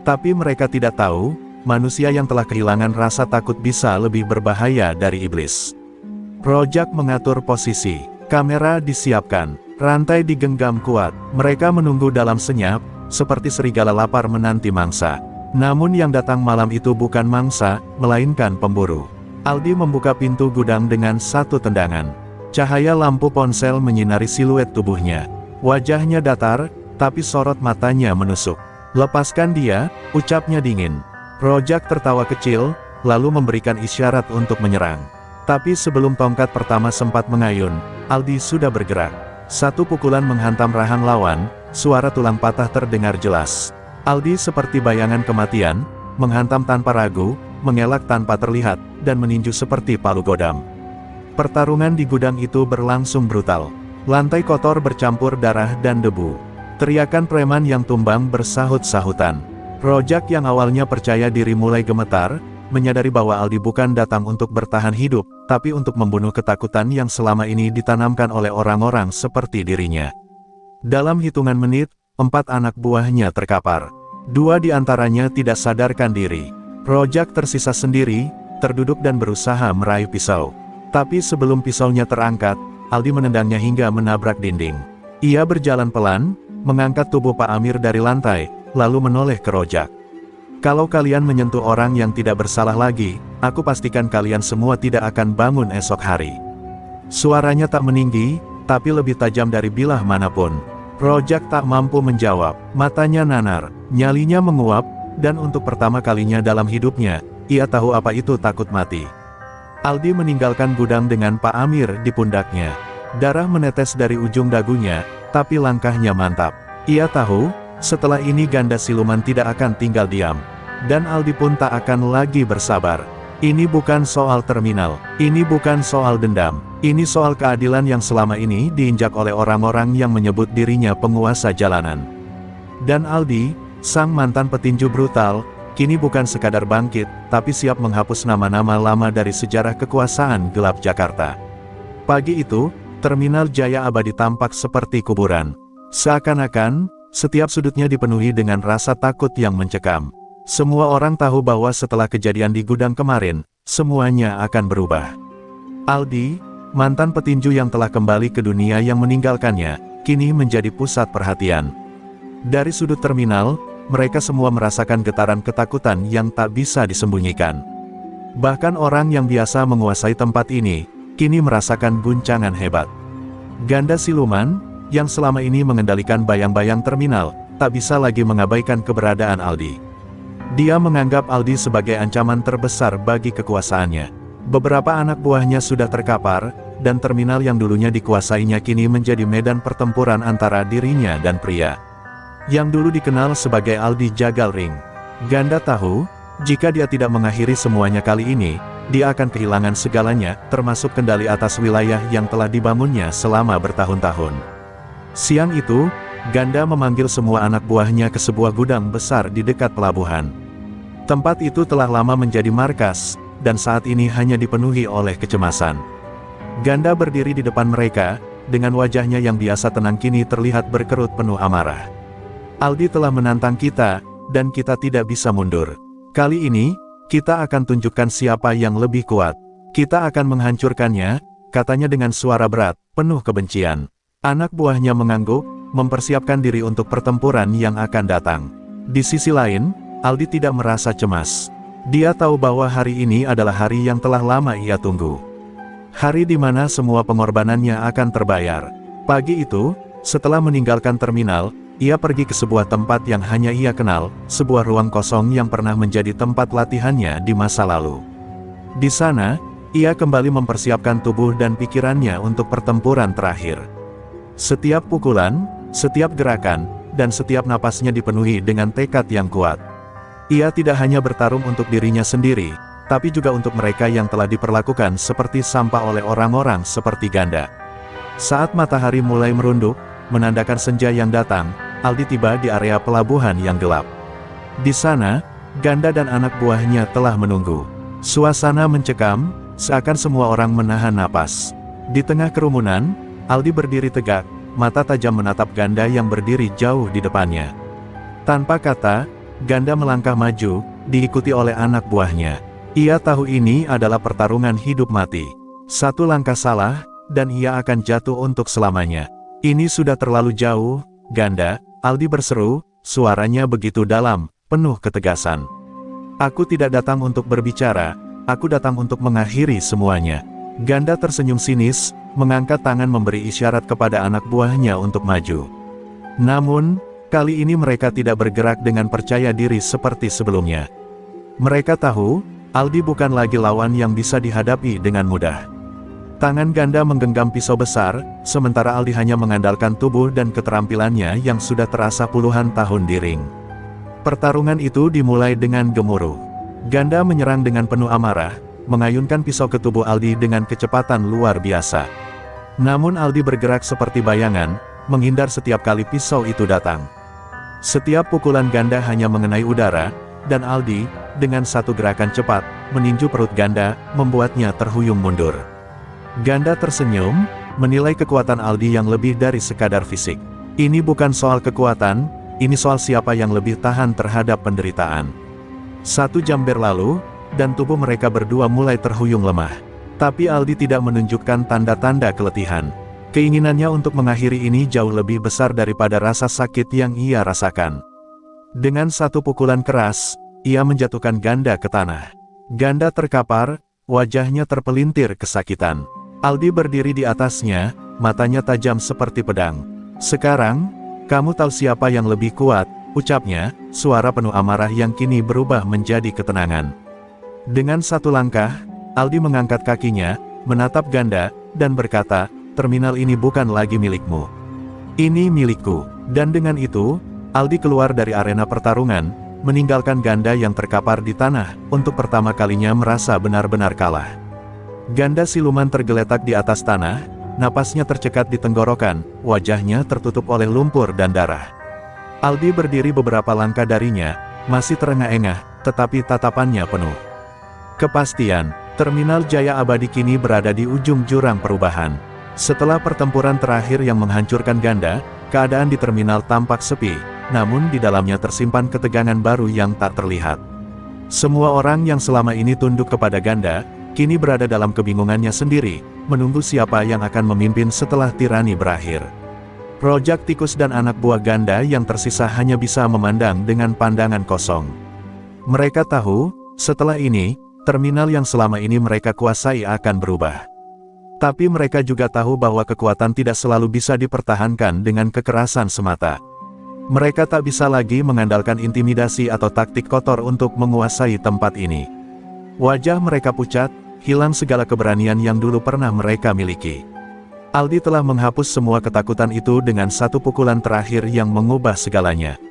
Tapi mereka tidak tahu, manusia yang telah kehilangan rasa takut bisa lebih berbahaya dari iblis. Rojak mengatur posisi, kamera disiapkan, rantai digenggam kuat. Mereka menunggu dalam senyap, seperti serigala lapar menanti mangsa. Namun yang datang malam itu bukan mangsa, melainkan pemburu. Aldi membuka pintu gudang dengan satu tendangan. Cahaya lampu ponsel menyinari siluet tubuhnya. Wajahnya datar, tapi sorot matanya menusuk. "Lepaskan dia," ucapnya dingin. Rojak tertawa kecil, lalu memberikan isyarat untuk menyerang. Tapi sebelum tongkat pertama sempat mengayun, Aldi sudah bergerak. Satu pukulan menghantam rahang lawan, suara tulang patah terdengar jelas. Aldi seperti bayangan kematian, menghantam tanpa ragu, mengelak tanpa terlihat, dan meninju seperti palu godam. Pertarungan di gudang itu berlangsung brutal. Lantai kotor bercampur darah dan debu. Teriakan preman yang tumbang bersahut-sahutan. Rojak yang awalnya percaya diri mulai gemetar, menyadari bahwa Aldi bukan datang untuk bertahan hidup, tapi untuk membunuh ketakutan yang selama ini ditanamkan oleh orang-orang seperti dirinya. Dalam hitungan menit, 4 anak buahnya terkapar. 2 di antaranya tidak sadarkan diri. Rojak tersisa sendiri, terduduk dan berusaha meraih pisau. Tapi sebelum pisaunya terangkat, Aldi menendangnya hingga menabrak dinding. Ia berjalan pelan, mengangkat tubuh Pak Amir dari lantai, lalu menoleh ke Rojak. "Kalau kalian menyentuh orang yang tidak bersalah lagi, aku pastikan kalian semua tidak akan bangun esok hari." Suaranya tak meninggi, tapi lebih tajam dari bilah manapun. Rojak tak mampu menjawab, matanya nanar, nyalinya menguap, dan untuk pertama kalinya dalam hidupnya, ia tahu apa itu takut mati. Aldi meninggalkan gudang dengan Pak Amir di pundaknya. Darah menetes dari ujung dagunya, tapi langkahnya mantap. Ia tahu, setelah ini ganda siluman tidak akan tinggal diam. Dan Aldi pun tak akan lagi bersabar. Ini bukan soal terminal, ini bukan soal dendam, ini soal keadilan yang selama ini diinjak oleh orang-orang yang menyebut dirinya penguasa jalanan. Dan Aldi, sang mantan petinju brutal, kini bukan sekadar bangkit, tapi siap menghapus nama-nama lama dari sejarah kekuasaan gelap Jakarta. Pagi itu, Terminal Jaya Abadi tampak seperti kuburan. Seakan-akan, setiap sudutnya dipenuhi dengan rasa takut yang mencekam. Semua orang tahu bahwa setelah kejadian di gudang kemarin, semuanya akan berubah. Aldi, mantan petinju yang telah kembali ke dunia yang meninggalkannya, kini menjadi pusat perhatian. Dari sudut terminal, mereka semua merasakan getaran ketakutan yang tak bisa disembunyikan. Bahkan orang yang biasa menguasai tempat ini, kini merasakan guncangan hebat. Ganda siluman, yang selama ini mengendalikan bayang-bayang terminal, tak bisa lagi mengabaikan keberadaan Aldi. Dia menganggap Aldi sebagai ancaman terbesar bagi kekuasaannya. Beberapa anak buahnya sudah terkapar, dan terminal yang dulunya dikuasainya kini menjadi medan pertempuran antara dirinya dan pria yang dulu dikenal sebagai Aldi Jagal Ring. Ganda tahu, jika dia tidak mengakhiri semuanya kali ini, dia akan kehilangan segalanya, termasuk kendali atas wilayah yang telah dibangunnya selama bertahun-tahun. Siang itu, Ganda memanggil semua anak buahnya ke sebuah gudang besar di dekat pelabuhan. Tempat itu telah lama menjadi markas, dan saat ini hanya dipenuhi oleh kecemasan. Ganda berdiri di depan mereka, dengan wajahnya yang biasa tenang kini terlihat berkerut penuh amarah. "Aldi telah menantang kita, dan kita tidak bisa mundur. Kali ini, kita akan tunjukkan siapa yang lebih kuat. Kita akan menghancurkannya," katanya dengan suara berat, penuh kebencian. Anak buahnya mengangguk, mempersiapkan diri untuk pertempuran yang akan datang. Di sisi lain, Aldi tidak merasa cemas. Dia tahu bahwa hari ini adalah hari yang telah lama ia tunggu. Hari di mana semua pengorbanannya akan terbayar. Pagi itu, setelah meninggalkan terminal, ia pergi ke sebuah tempat yang hanya ia kenal, sebuah ruang kosong yang pernah menjadi tempat latihannya di masa lalu. Di sana, ia kembali mempersiapkan tubuh dan pikirannya untuk pertempuran terakhir. Setiap pukulan, setiap gerakan, dan setiap napasnya dipenuhi dengan tekad yang kuat. Ia tidak hanya bertarung untuk dirinya sendiri, tapi juga untuk mereka yang telah diperlakukan seperti sampah oleh orang-orang seperti Ganda. Saat matahari mulai merunduk, menandakan senja yang datang, Aldi tiba di area pelabuhan yang gelap. Di sana, Ganda dan anak buahnya telah menunggu. Suasana mencekam, seakan semua orang menahan napas. Di tengah kerumunan, Aldi berdiri tegak, mata tajam menatap Ganda yang berdiri jauh di depannya. Tanpa kata, Ganda melangkah maju, diikuti oleh anak buahnya. Ia tahu ini adalah pertarungan hidup mati. Satu langkah salah, dan ia akan jatuh untuk selamanya. "Ini sudah terlalu jauh, Ganda," Aldi berseru, suaranya begitu dalam, penuh ketegasan. Aku tidak datang untuk berbicara, aku datang untuk mengakhiri semuanya. Ganda tersenyum sinis, mengangkat tangan memberi isyarat kepada anak buahnya untuk maju. Namun, kali ini mereka tidak bergerak dengan percaya diri seperti sebelumnya. Mereka tahu, Aldi bukan lagi lawan yang bisa dihadapi dengan mudah. Tangan Ganda menggenggam pisau besar, sementara Aldi hanya mengandalkan tubuh dan keterampilannya yang sudah terasa puluhan tahun di ring. Pertarungan itu dimulai dengan gemuruh. Ganda menyerang dengan penuh amarah, mengayunkan pisau ke tubuh Aldi dengan kecepatan luar biasa. Namun Aldi bergerak seperti bayangan, menghindar setiap kali pisau itu datang. Setiap pukulan Ganda hanya mengenai udara, dan Aldi, dengan satu gerakan cepat, meninju perut Ganda, membuatnya terhuyung mundur. Ganda tersenyum, menilai kekuatan Aldi yang lebih dari sekadar fisik. Ini bukan soal kekuatan, ini soal siapa yang lebih tahan terhadap penderitaan. 1 jam berlalu, dan tubuh mereka berdua mulai terhuyung lemah. Tapi Aldi tidak menunjukkan tanda-tanda keletihan. Keinginannya untuk mengakhiri ini jauh lebih besar daripada rasa sakit yang ia rasakan. Dengan satu pukulan keras, ia menjatuhkan Ganda ke tanah. Ganda terkapar, wajahnya terpelintir kesakitan. Aldi berdiri di atasnya, matanya tajam seperti pedang. "Sekarang, kamu tahu siapa yang lebih kuat," ucapnya, suara penuh amarah yang kini berubah menjadi ketenangan. Dengan satu langkah, Aldi mengangkat kakinya, menatap Ganda, dan berkata, "Terminal ini bukan lagi milikmu. Ini milikku." Dan dengan itu, Aldi keluar dari arena pertarungan, meninggalkan Ganda yang terkapar di tanah, untuk pertama kalinya merasa benar-benar kalah. Ganda siluman tergeletak di atas tanah, napasnya tercekat di tenggorokan, wajahnya tertutup oleh lumpur dan darah. Aldi berdiri beberapa langkah darinya, masih terengah-engah, tetapi tatapannya penuh kepastian. Terminal Jaya Abadi kini berada di ujung jurang perubahan. Setelah pertempuran terakhir yang menghancurkan Ganda, keadaan di terminal tampak sepi, namun di dalamnya tersimpan ketegangan baru yang tak terlihat. Semua orang yang selama ini tunduk kepada Ganda, kini berada dalam kebingungannya sendiri, menunggu siapa yang akan memimpin setelah tirani berakhir. Rojak Tikus dan anak buah Ganda yang tersisa hanya bisa memandang dengan pandangan kosong. Mereka tahu, setelah ini, terminal yang selama ini mereka kuasai akan berubah. Tapi mereka juga tahu bahwa kekuatan tidak selalu bisa dipertahankan dengan kekerasan semata. Mereka tak bisa lagi mengandalkan intimidasi atau taktik kotor untuk menguasai tempat ini. Wajah mereka pucat, hilang segala keberanian yang dulu pernah mereka miliki. Aldi telah menghapus semua ketakutan itu dengan satu pukulan terakhir yang mengubah segalanya.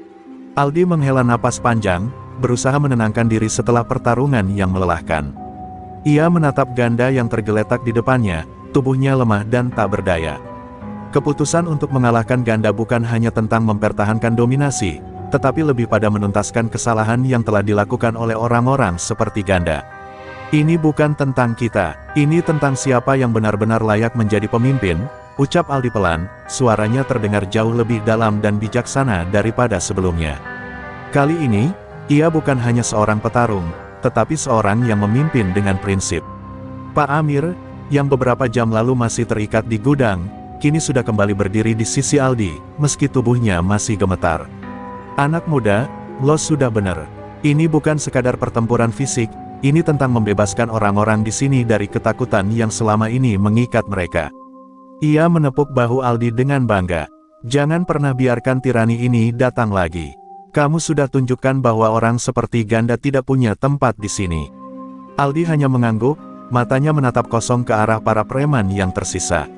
Aldi menghela napas panjang, berusaha menenangkan diri setelah pertarungan yang melelahkan. Ia menatap Ganda yang tergeletak di depannya, tubuhnya lemah dan tak berdaya. Keputusan untuk mengalahkan Ganda bukan hanya tentang mempertahankan dominasi, tetapi lebih pada menuntaskan kesalahan yang telah dilakukan oleh orang-orang seperti Ganda. "Ini bukan tentang kita, ini tentang siapa yang benar-benar layak menjadi pemimpin," ucap Aldi pelan, suaranya terdengar jauh lebih dalam dan bijaksana daripada sebelumnya. Kali ini, ia bukan hanya seorang petarung, tetapi seorang yang memimpin dengan prinsip. Pak Amir, yang beberapa jam lalu masih terikat di gudang, kini sudah kembali berdiri di sisi Aldi, meski tubuhnya masih gemetar. "Anak muda, lo sudah benar. Ini bukan sekadar pertempuran fisik, ini tentang membebaskan orang-orang di sini dari ketakutan yang selama ini mengikat mereka." Ia menepuk bahu Aldi dengan bangga. "Jangan pernah biarkan tirani ini datang lagi. Kamu sudah tunjukkan bahwa orang seperti Ganda tidak punya tempat di sini." Aldi hanya mengangguk, matanya menatap kosong ke arah para preman yang tersisa.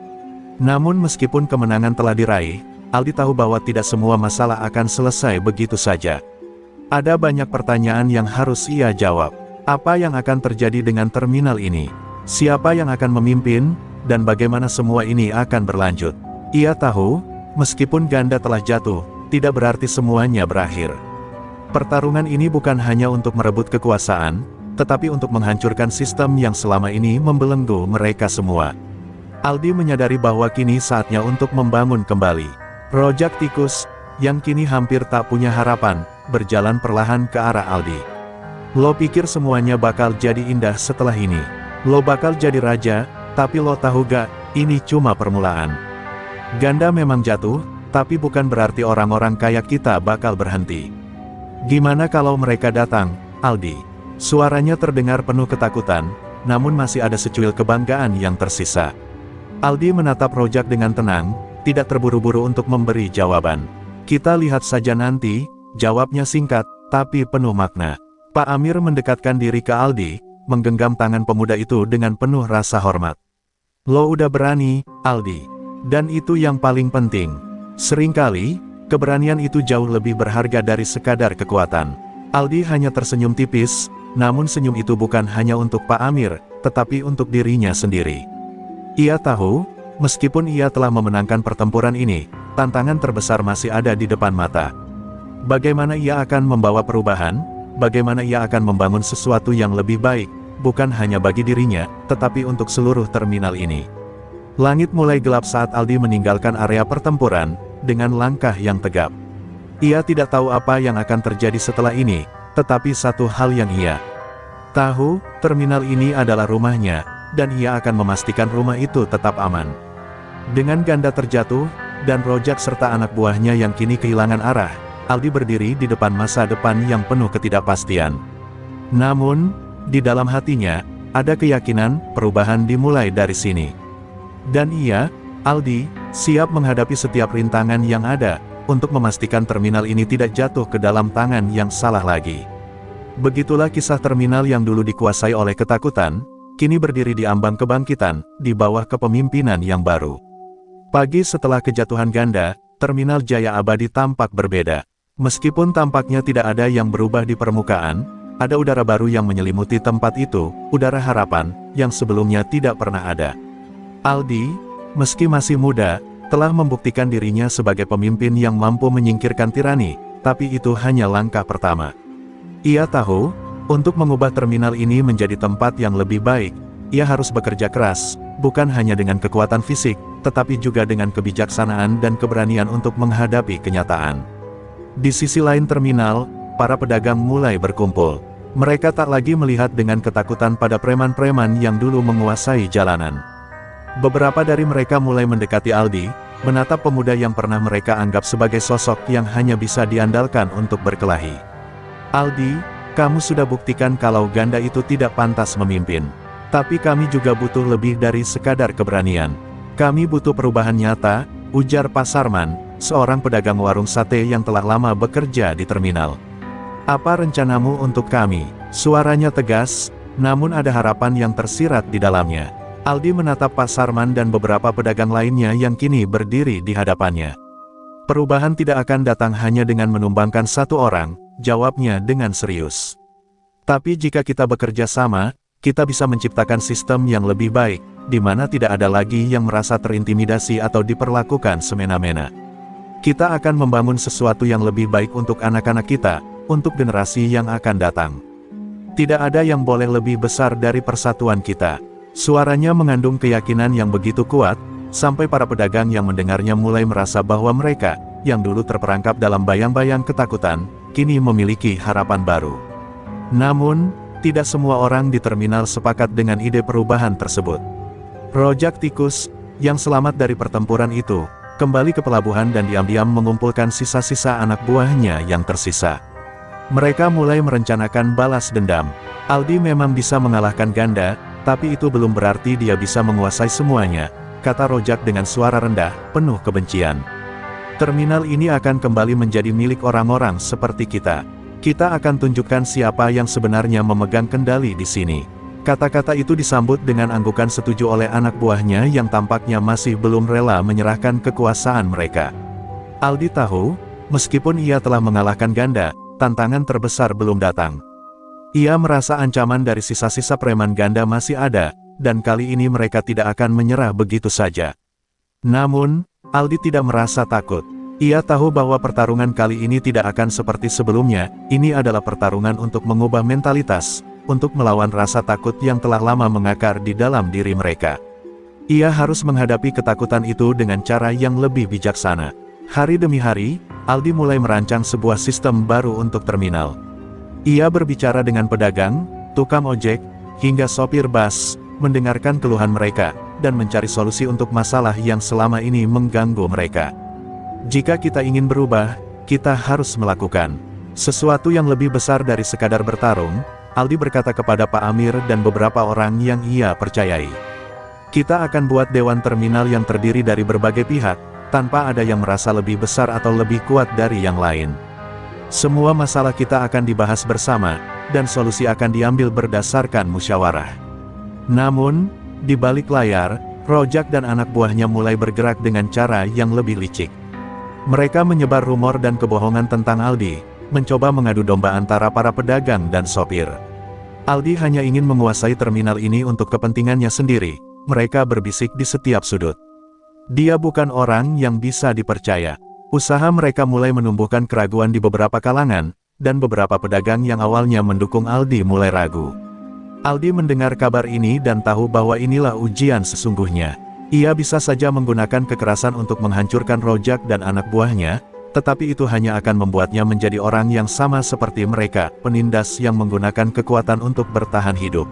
Namun meskipun kemenangan telah diraih, Aldi tahu bahwa tidak semua masalah akan selesai begitu saja. Ada banyak pertanyaan yang harus ia jawab. Apa yang akan terjadi dengan terminal ini? Siapa yang akan memimpin? Dan bagaimana semua ini akan berlanjut? Ia tahu, meskipun Ganda telah jatuh, tidak berarti semuanya berakhir. Pertarungan ini bukan hanya untuk merebut kekuasaan, tetapi untuk menghancurkan sistem yang selama ini membelenggu mereka semua. Aldi menyadari bahwa kini saatnya untuk membangun kembali. Rojak Tikus, yang kini hampir tak punya harapan, berjalan perlahan ke arah Aldi. "Lo pikir semuanya bakal jadi indah setelah ini? Lo bakal jadi raja, tapi lo tahu gak, ini cuma permulaan. Ganda memang jatuh, tapi bukan berarti orang-orang kayak kita bakal berhenti. Gimana kalau mereka datang, Aldi? Suaranya terdengar penuh ketakutan, namun masih ada secuil kebanggaan yang tersisa. Aldi menatap Rojak dengan tenang, tidak terburu-buru untuk memberi jawaban. Kita lihat saja nanti, jawabnya singkat, tapi penuh makna. Pak Amir mendekatkan diri ke Aldi, menggenggam tangan pemuda itu dengan penuh rasa hormat. Lo udah berani, Aldi. Dan itu yang paling penting. Seringkali, keberanian itu jauh lebih berharga dari sekadar kekuatan. Aldi hanya tersenyum tipis, namun senyum itu bukan hanya untuk Pak Amir, tetapi untuk dirinya sendiri. Ia tahu, meskipun ia telah memenangkan pertempuran ini, tantangan terbesar masih ada di depan mata. Bagaimana ia akan membawa perubahan, bagaimana ia akan membangun sesuatu yang lebih baik, bukan hanya bagi dirinya, tetapi untuk seluruh terminal ini. Langit mulai gelap saat Aldi meninggalkan area pertempuran, dengan langkah yang tegap. Ia tidak tahu apa yang akan terjadi setelah ini, tetapi satu hal yang ia tahu, terminal ini adalah rumahnya, dan ia akan memastikan rumah itu tetap aman. Dengan ganda terjatuh, dan Rojak serta anak buahnya yang kini kehilangan arah, Aldi berdiri di depan masa depan yang penuh ketidakpastian. Namun, di dalam hatinya, ada keyakinan perubahan dimulai dari sini. Dan ia, Aldi, siap menghadapi setiap rintangan yang ada, untuk memastikan terminal ini tidak jatuh ke dalam tangan yang salah lagi. Begitulah kisah terminal yang dulu dikuasai oleh ketakutan, kini berdiri di ambang kebangkitan, di bawah kepemimpinan yang baru. Pagi setelah kejatuhan Ganda, terminal Jaya Abadi tampak berbeda. Meskipun tampaknya tidak ada yang berubah di permukaan, ada udara baru yang menyelimuti tempat itu, udara harapan, yang sebelumnya tidak pernah ada. Aldi, meski masih muda, telah membuktikan dirinya sebagai pemimpin yang mampu menyingkirkan tirani, tapi itu hanya langkah pertama. Ia tahu, untuk mengubah terminal ini menjadi tempat yang lebih baik, ia harus bekerja keras, bukan hanya dengan kekuatan fisik, tetapi juga dengan kebijaksanaan dan keberanian untuk menghadapi kenyataan. Di sisi lain terminal, para pedagang mulai berkumpul. Mereka tak lagi melihat dengan ketakutan pada preman-preman yang dulu menguasai jalanan. Beberapa dari mereka mulai mendekati Aldi, menatap pemuda yang pernah mereka anggap sebagai sosok yang hanya bisa diandalkan untuk berkelahi. Aldi, kamu sudah buktikan kalau Ganda itu tidak pantas memimpin. Tapi kami juga butuh lebih dari sekadar keberanian. Kami butuh perubahan nyata, ujar Pak Sarman, seorang pedagang warung sate yang telah lama bekerja di terminal. Apa rencanamu untuk kami? Suaranya tegas, namun ada harapan yang tersirat di dalamnya. Aldi menatap Pak Sarman dan beberapa pedagang lainnya yang kini berdiri di hadapannya. Perubahan tidak akan datang hanya dengan menumbangkan satu orang, jawabnya dengan serius. Tapi jika kita bekerja sama, kita bisa menciptakan sistem yang lebih baik, di mana tidak ada lagi yang merasa terintimidasi atau diperlakukan semena-mena. Kita akan membangun sesuatu yang lebih baik untuk anak-anak kita, untuk generasi yang akan datang. Tidak ada yang boleh lebih besar dari persatuan kita. Suaranya mengandung keyakinan yang begitu kuat, sampai para pedagang yang mendengarnya mulai merasa bahwa mereka, yang dulu terperangkap dalam bayang-bayang ketakutan, kini memiliki harapan baru. Namun, tidak semua orang di terminal sepakat dengan ide perubahan tersebut. Rojak Tikus, yang selamat dari pertempuran itu, kembali ke pelabuhan dan diam-diam mengumpulkan sisa-sisa anak buahnya yang tersisa. Mereka mulai merencanakan balas dendam. Aldi memang bisa mengalahkan Ganda, tapi itu belum berarti dia bisa menguasai semuanya, kata Rojak dengan suara rendah, penuh kebencian. Terminal ini akan kembali menjadi milik orang-orang seperti kita. Kita akan tunjukkan siapa yang sebenarnya memegang kendali di sini. Kata-kata itu disambut dengan anggukan setuju oleh anak buahnya yang tampaknya masih belum rela menyerahkan kekuasaan mereka. Aldi tahu, meskipun ia telah mengalahkan Ganda, tantangan terbesar belum datang. Ia merasa ancaman dari sisa-sisa preman Ganda masih ada, dan kali ini mereka tidak akan menyerah begitu saja. Namun, Aldi tidak merasa takut. Ia tahu bahwa pertarungan kali ini tidak akan seperti sebelumnya, ini adalah pertarungan untuk mengubah mentalitas, untuk melawan rasa takut yang telah lama mengakar di dalam diri mereka. Ia harus menghadapi ketakutan itu dengan cara yang lebih bijaksana. Hari demi hari, Aldi mulai merancang sebuah sistem baru untuk terminal. Ia berbicara dengan pedagang, tukang ojek, hingga sopir bus, mendengarkan keluhan mereka, dan mencari solusi untuk masalah yang selama ini mengganggu mereka. Jika kita ingin berubah, kita harus melakukan. Sesuatu yang lebih besar dari sekadar bertarung, Aldi berkata kepada Pak Amir dan beberapa orang yang ia percayai. Kita akan buat dewan terminal yang terdiri dari berbagai pihak, tanpa ada yang merasa lebih besar atau lebih kuat dari yang lain. Semua masalah kita akan dibahas bersama, dan solusi akan diambil berdasarkan musyawarah. Namun, di balik layar, Rojak dan anak buahnya mulai bergerak dengan cara yang lebih licik. Mereka menyebar rumor dan kebohongan tentang Aldi, mencoba mengadu domba antara para pedagang dan sopir. Aldi hanya ingin menguasai terminal ini untuk kepentingannya sendiri, mereka berbisik di setiap sudut. Dia bukan orang yang bisa dipercaya. Usaha mereka mulai menumbuhkan keraguan di beberapa kalangan, dan beberapa pedagang yang awalnya mendukung Aldi mulai ragu. Aldi mendengar kabar ini dan tahu bahwa inilah ujian sesungguhnya. Ia bisa saja menggunakan kekerasan untuk menghancurkan Rojak dan anak buahnya, tetapi itu hanya akan membuatnya menjadi orang yang sama seperti mereka, penindas yang menggunakan kekuatan untuk bertahan hidup.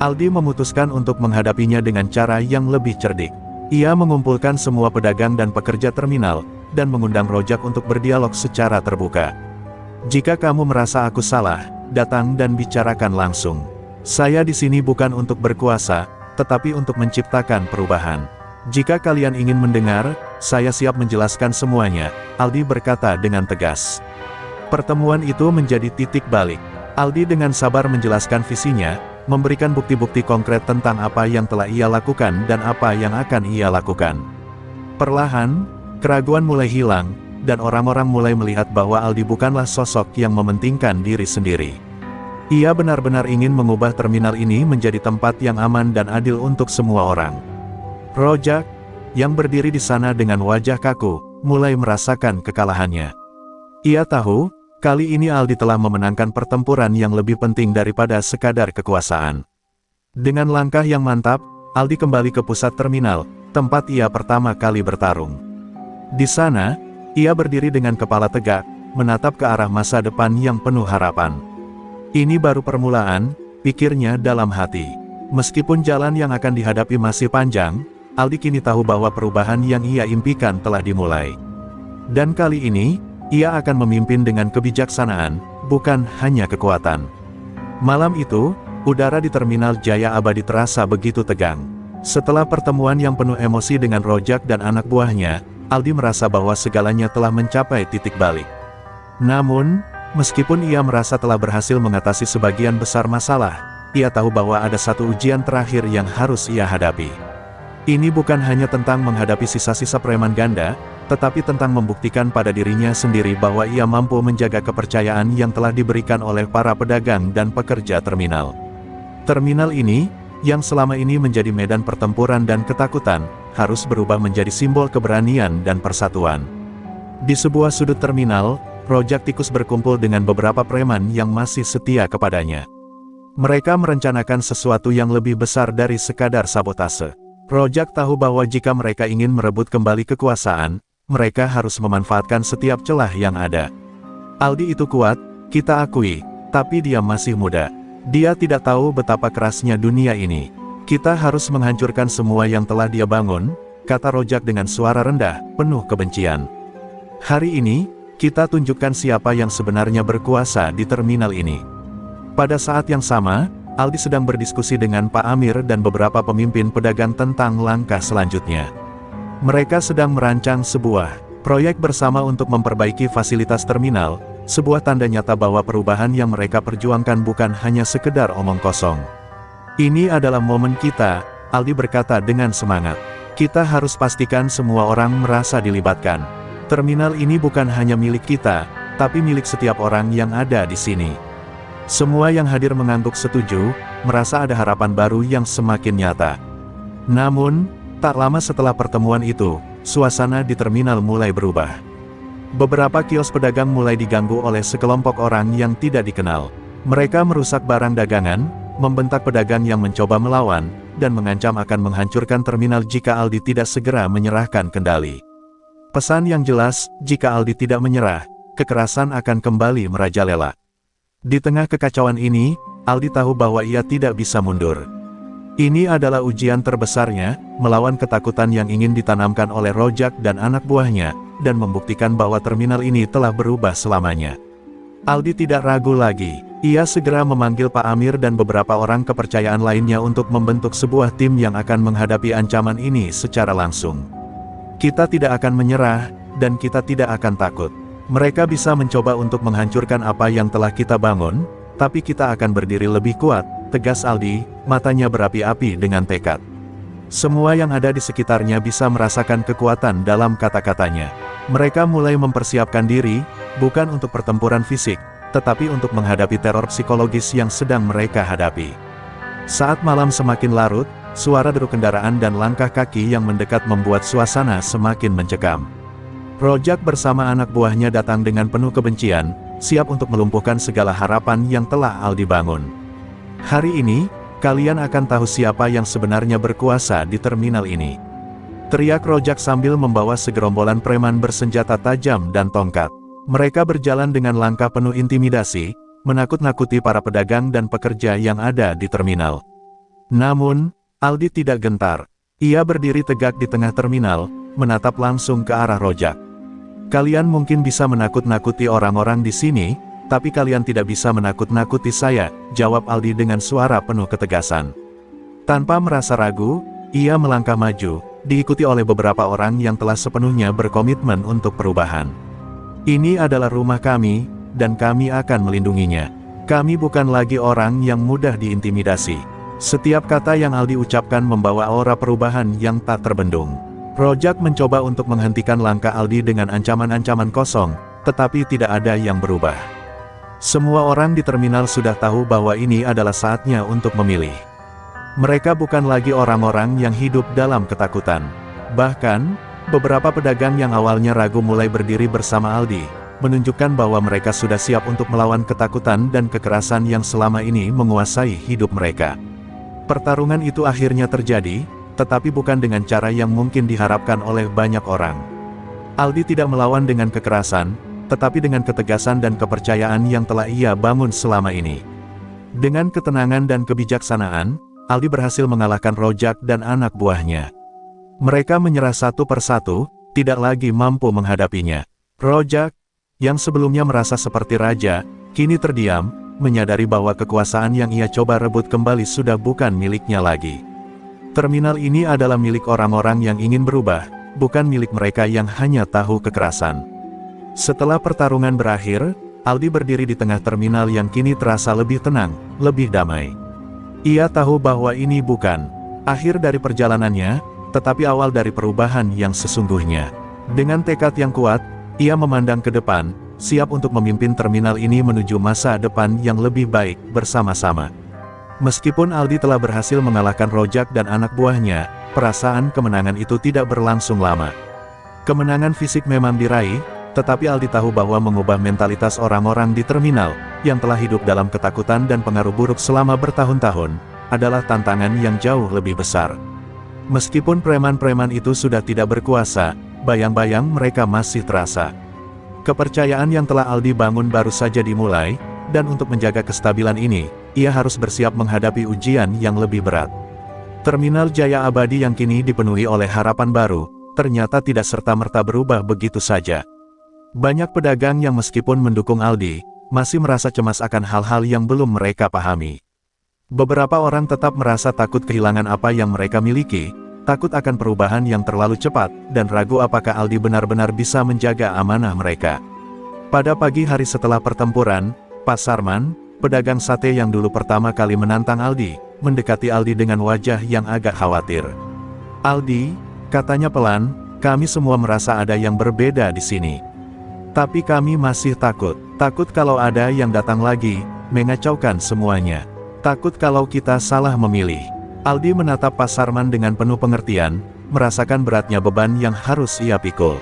Aldi memutuskan untuk menghadapinya dengan cara yang lebih cerdik. Ia mengumpulkan semua pedagang dan pekerja terminal, dan mengundang Rojak untuk berdialog secara terbuka. Jika kamu merasa aku salah, datang dan bicarakan langsung. Saya di sini bukan untuk berkuasa, tetapi untuk menciptakan perubahan. Jika kalian ingin mendengar, saya siap menjelaskan semuanya, Aldi berkata dengan tegas. Pertemuan itu menjadi titik balik. Aldi dengan sabar menjelaskan visinya, memberikan bukti-bukti konkret tentang apa yang telah ia lakukan dan apa yang akan ia lakukan. Perlahan, keraguan mulai hilang, dan orang-orang mulai melihat bahwa Aldi bukanlah sosok yang mementingkan diri sendiri. Ia benar-benar ingin mengubah terminal ini menjadi tempat yang aman dan adil untuk semua orang. Rojak, yang berdiri di sana dengan wajah kaku, mulai merasakan kekalahannya. Ia tahu, kali ini Aldi telah memenangkan pertempuran yang lebih penting daripada sekadar kekuasaan. Dengan langkah yang mantap, Aldi kembali ke pusat terminal, tempat ia pertama kali bertarung. Di sana, ia berdiri dengan kepala tegak, menatap ke arah masa depan yang penuh harapan. Ini baru permulaan, pikirnya dalam hati. Meskipun jalan yang akan dihadapi masih panjang, Aldi kini tahu bahwa perubahan yang ia impikan telah dimulai. Dan kali ini, ia akan memimpin dengan kebijaksanaan, bukan hanya kekuatan. Malam itu, udara di Terminal Jaya Abadi terasa begitu tegang. Setelah pertemuan yang penuh emosi dengan Rojak dan anak buahnya, Aldi merasa bahwa segalanya telah mencapai titik balik. Namun, meskipun ia merasa telah berhasil mengatasi sebagian besar masalah, ia tahu bahwa ada satu ujian terakhir yang harus ia hadapi. Ini bukan hanya tentang menghadapi sisa-sisa preman ganda, tetapi tentang membuktikan pada dirinya sendiri bahwa ia mampu menjaga kepercayaan yang telah diberikan oleh para pedagang dan pekerja terminal. Terminal ini, yang selama ini menjadi medan pertempuran dan ketakutan, harus berubah menjadi simbol keberanian dan persatuan. Di sebuah sudut terminal, Rojak tikus berkumpul dengan beberapa preman yang masih setia kepadanya. Mereka merencanakan sesuatu yang lebih besar dari sekadar sabotase. Rojak tahu bahwa jika mereka ingin merebut kembali kekuasaan, mereka harus memanfaatkan setiap celah yang ada. Aldi itu kuat, kita akui, tapi dia masih muda. Dia tidak tahu betapa kerasnya dunia ini. Kita harus menghancurkan semua yang telah dia bangun, kata Rojak dengan suara rendah, penuh kebencian. Hari ini, kita tunjukkan siapa yang sebenarnya berkuasa di terminal ini. Pada saat yang sama, Aldi sedang berdiskusi dengan Pak Amir dan beberapa pemimpin pedagang tentang langkah selanjutnya. Mereka sedang merancang sebuah proyek bersama untuk memperbaiki fasilitas terminal, sebuah tanda nyata bahwa perubahan yang mereka perjuangkan bukan hanya sekedar omong kosong. Ini adalah momen kita, Aldi berkata dengan semangat. Kita harus pastikan semua orang merasa dilibatkan. Terminal ini bukan hanya milik kita, tapi milik setiap orang yang ada di sini. Semua yang hadir mengangguk setuju, merasa ada harapan baru yang semakin nyata. Namun, tak lama setelah pertemuan itu, suasana di terminal mulai berubah. Beberapa kios pedagang mulai diganggu oleh sekelompok orang yang tidak dikenal. Mereka merusak barang dagangan, membentak pedagang yang mencoba melawan, dan mengancam akan menghancurkan terminal jika Aldi tidak segera menyerahkan kendali. Pesan yang jelas, jika Aldi tidak menyerah, kekerasan akan kembali merajalela. Di tengah kekacauan ini, Aldi tahu bahwa ia tidak bisa mundur. Ini adalah ujian terbesarnya, melawan ketakutan yang ingin ditanamkan oleh Rojak dan anak buahnya, dan membuktikan bahwa terminal ini telah berubah selamanya. Aldi tidak ragu lagi. Ia segera memanggil Pak Amir dan beberapa orang kepercayaan lainnya untuk membentuk sebuah tim yang akan menghadapi ancaman ini secara langsung. Kita tidak akan menyerah, dan kita tidak akan takut. Mereka bisa mencoba untuk menghancurkan apa yang telah kita bangun, tapi kita akan berdiri lebih kuat, tegas Aldi, matanya berapi-api dengan tekad. Semua yang ada di sekitarnya bisa merasakan kekuatan dalam kata-katanya. Mereka mulai mempersiapkan diri, bukan untuk pertempuran fisik, tetapi untuk menghadapi teror psikologis yang sedang mereka hadapi. Saat malam semakin larut, suara deru kendaraan dan langkah kaki yang mendekat membuat suasana semakin mencekam. Rojak bersama anak buahnya datang dengan penuh kebencian, siap untuk melumpuhkan segala harapan yang telah Aldi bangun. Hari ini, kalian akan tahu siapa yang sebenarnya berkuasa di terminal ini. Teriak Rojak sambil membawa segerombolan preman bersenjata tajam dan tongkat. Mereka berjalan dengan langkah penuh intimidasi, menakut-nakuti para pedagang dan pekerja yang ada di terminal. Namun, Aldi tidak gentar. Ia berdiri tegak di tengah terminal, menatap langsung ke arah Rojak. Kalian mungkin bisa menakut-nakuti orang-orang di sini, tapi kalian tidak bisa menakut-nakuti saya, jawab Aldi dengan suara penuh ketegasan. Tanpa merasa ragu, ia melangkah maju, diikuti oleh beberapa orang yang telah sepenuhnya berkomitmen untuk perubahan. Ini adalah rumah kami, dan kami akan melindunginya. Kami bukan lagi orang yang mudah diintimidasi. Setiap kata yang Aldi ucapkan membawa aura perubahan yang tak terbendung. Rojak mencoba untuk menghentikan langkah Aldi dengan ancaman-ancaman kosong, tetapi tidak ada yang berubah. Semua orang di terminal sudah tahu bahwa ini adalah saatnya untuk memilih. Mereka bukan lagi orang-orang yang hidup dalam ketakutan. Bahkan, beberapa pedagang yang awalnya ragu mulai berdiri bersama Aldi, menunjukkan bahwa mereka sudah siap untuk melawan ketakutan dan kekerasan yang selama ini menguasai hidup mereka. Pertarungan itu akhirnya terjadi, tetapi bukan dengan cara yang mungkin diharapkan oleh banyak orang. Aldi tidak melawan dengan kekerasan, tetapi dengan ketegasan dan kepercayaan yang telah ia bangun selama ini. Dengan ketenangan dan kebijaksanaan, Aldi berhasil mengalahkan Rojak dan anak buahnya. Mereka menyerah satu persatu, tidak lagi mampu menghadapinya. Rojak, yang sebelumnya merasa seperti raja, kini terdiam, menyadari bahwa kekuasaan yang ia coba rebut kembali sudah bukan miliknya lagi. Terminal ini adalah milik orang-orang yang ingin berubah, bukan milik mereka yang hanya tahu kekerasan. Setelah pertarungan berakhir, Aldi berdiri di tengah terminal yang kini terasa lebih tenang, lebih damai. Ia tahu bahwa ini bukan akhir dari perjalanannya, tetapi awal dari perubahan yang sesungguhnya. Dengan tekad yang kuat, ia memandang ke depan, siap untuk memimpin terminal ini menuju masa depan yang lebih baik bersama-sama. Meskipun Aldi telah berhasil mengalahkan Rojak dan anak buahnya, perasaan kemenangan itu tidak berlangsung lama. Kemenangan fisik memang diraih, tetapi Aldi tahu bahwa mengubah mentalitas orang-orang di terminal, yang telah hidup dalam ketakutan dan pengaruh buruk selama bertahun-tahun, adalah tantangan yang jauh lebih besar. Meskipun preman-preman itu sudah tidak berkuasa, bayang-bayang mereka masih terasa. Kepercayaan yang telah Aldi bangun baru saja dimulai, dan untuk menjaga kestabilan ini, ia harus bersiap menghadapi ujian yang lebih berat. Terminal Jaya Abadi yang kini dipenuhi oleh harapan baru, ternyata tidak serta-merta berubah begitu saja. Banyak pedagang yang meskipun mendukung Aldi, masih merasa cemas akan hal-hal yang belum mereka pahami. Beberapa orang tetap merasa takut kehilangan apa yang mereka miliki, takut akan perubahan yang terlalu cepat, dan ragu apakah Aldi benar-benar bisa menjaga amanah mereka. Pada pagi hari setelah pertempuran, Pak Sarman, pedagang sate yang dulu pertama kali menantang Aldi, mendekati Aldi dengan wajah yang agak khawatir. "Aldi," katanya pelan, "kami semua merasa ada yang berbeda di sini. Tapi kami masih takut kalau ada yang datang lagi, mengacaukan semuanya. Takut kalau kita salah memilih." Aldi menatap Pak Sarman dengan penuh pengertian, merasakan beratnya beban yang harus ia pikul.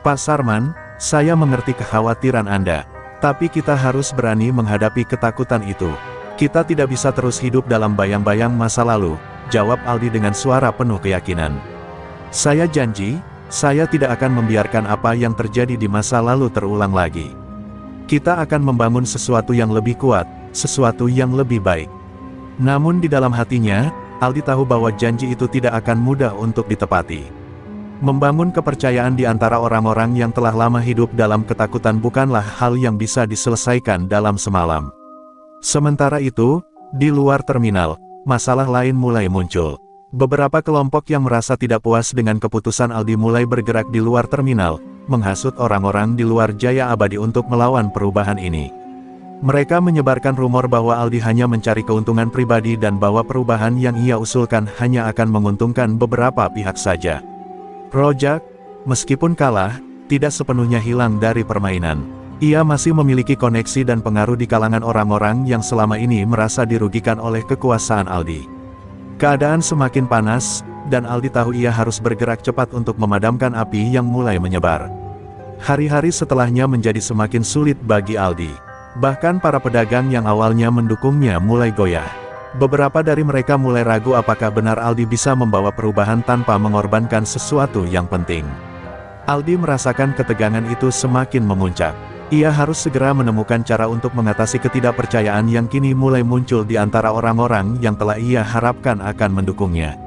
"Pak Sarman, saya mengerti kekhawatiran Anda. Tapi kita harus berani menghadapi ketakutan itu. Kita tidak bisa terus hidup dalam bayang-bayang masa lalu," jawab Aldi dengan suara penuh keyakinan. "Saya janji, saya tidak akan membiarkan apa yang terjadi di masa lalu terulang lagi. Kita akan membangun sesuatu yang lebih kuat, sesuatu yang lebih baik." Namun di dalam hatinya, Aldi tahu bahwa janji itu tidak akan mudah untuk ditepati. Membangun kepercayaan di antara orang-orang yang telah lama hidup dalam ketakutan bukanlah hal yang bisa diselesaikan dalam semalam. Sementara itu, di luar terminal, masalah lain mulai muncul. Beberapa kelompok yang merasa tidak puas dengan keputusan Aldi mulai bergerak di luar terminal, menghasut orang-orang di luar Jaya Abadi untuk melawan perubahan ini. Mereka menyebarkan rumor bahwa Aldi hanya mencari keuntungan pribadi dan bahwa perubahan yang ia usulkan hanya akan menguntungkan beberapa pihak saja. Rojak, meskipun kalah, tidak sepenuhnya hilang dari permainan. Ia masih memiliki koneksi dan pengaruh di kalangan orang-orang yang selama ini merasa dirugikan oleh kekuasaan Aldi. Keadaan semakin panas, dan Aldi tahu ia harus bergerak cepat untuk memadamkan api yang mulai menyebar. Hari-hari setelahnya menjadi semakin sulit bagi Aldi. Bahkan para pedagang yang awalnya mendukungnya mulai goyah. Beberapa dari mereka mulai ragu apakah benar Aldi bisa membawa perubahan tanpa mengorbankan sesuatu yang penting. Aldi merasakan ketegangan itu semakin memuncak. Ia harus segera menemukan cara untuk mengatasi ketidakpercayaan yang kini mulai muncul di antara orang-orang yang telah ia harapkan akan mendukungnya.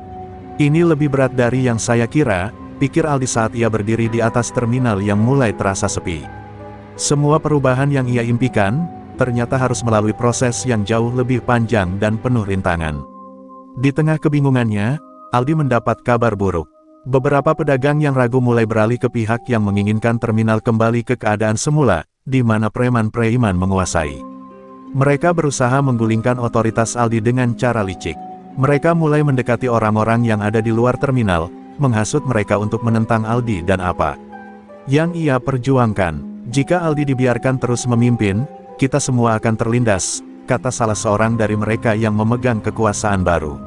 Ini lebih berat dari yang saya kira, pikir Aldi saat ia berdiri di atas terminal yang mulai terasa sepi. Semua perubahan yang ia impikan, ternyata harus melalui proses yang jauh lebih panjang dan penuh rintangan. Di tengah kebingungannya, Aldi mendapat kabar buruk. Beberapa pedagang yang ragu mulai beralih ke pihak yang menginginkan terminal kembali ke keadaan semula, di mana preman-preman menguasai. Mereka berusaha menggulingkan otoritas Aldi dengan cara licik. Mereka mulai mendekati orang-orang yang ada di luar terminal, menghasut mereka untuk menentang Aldi dan apa yang ia perjuangkan. Jika Aldi dibiarkan terus memimpin, kita semua akan terlindas, kata salah seorang dari mereka yang memegang kekuasaan baru.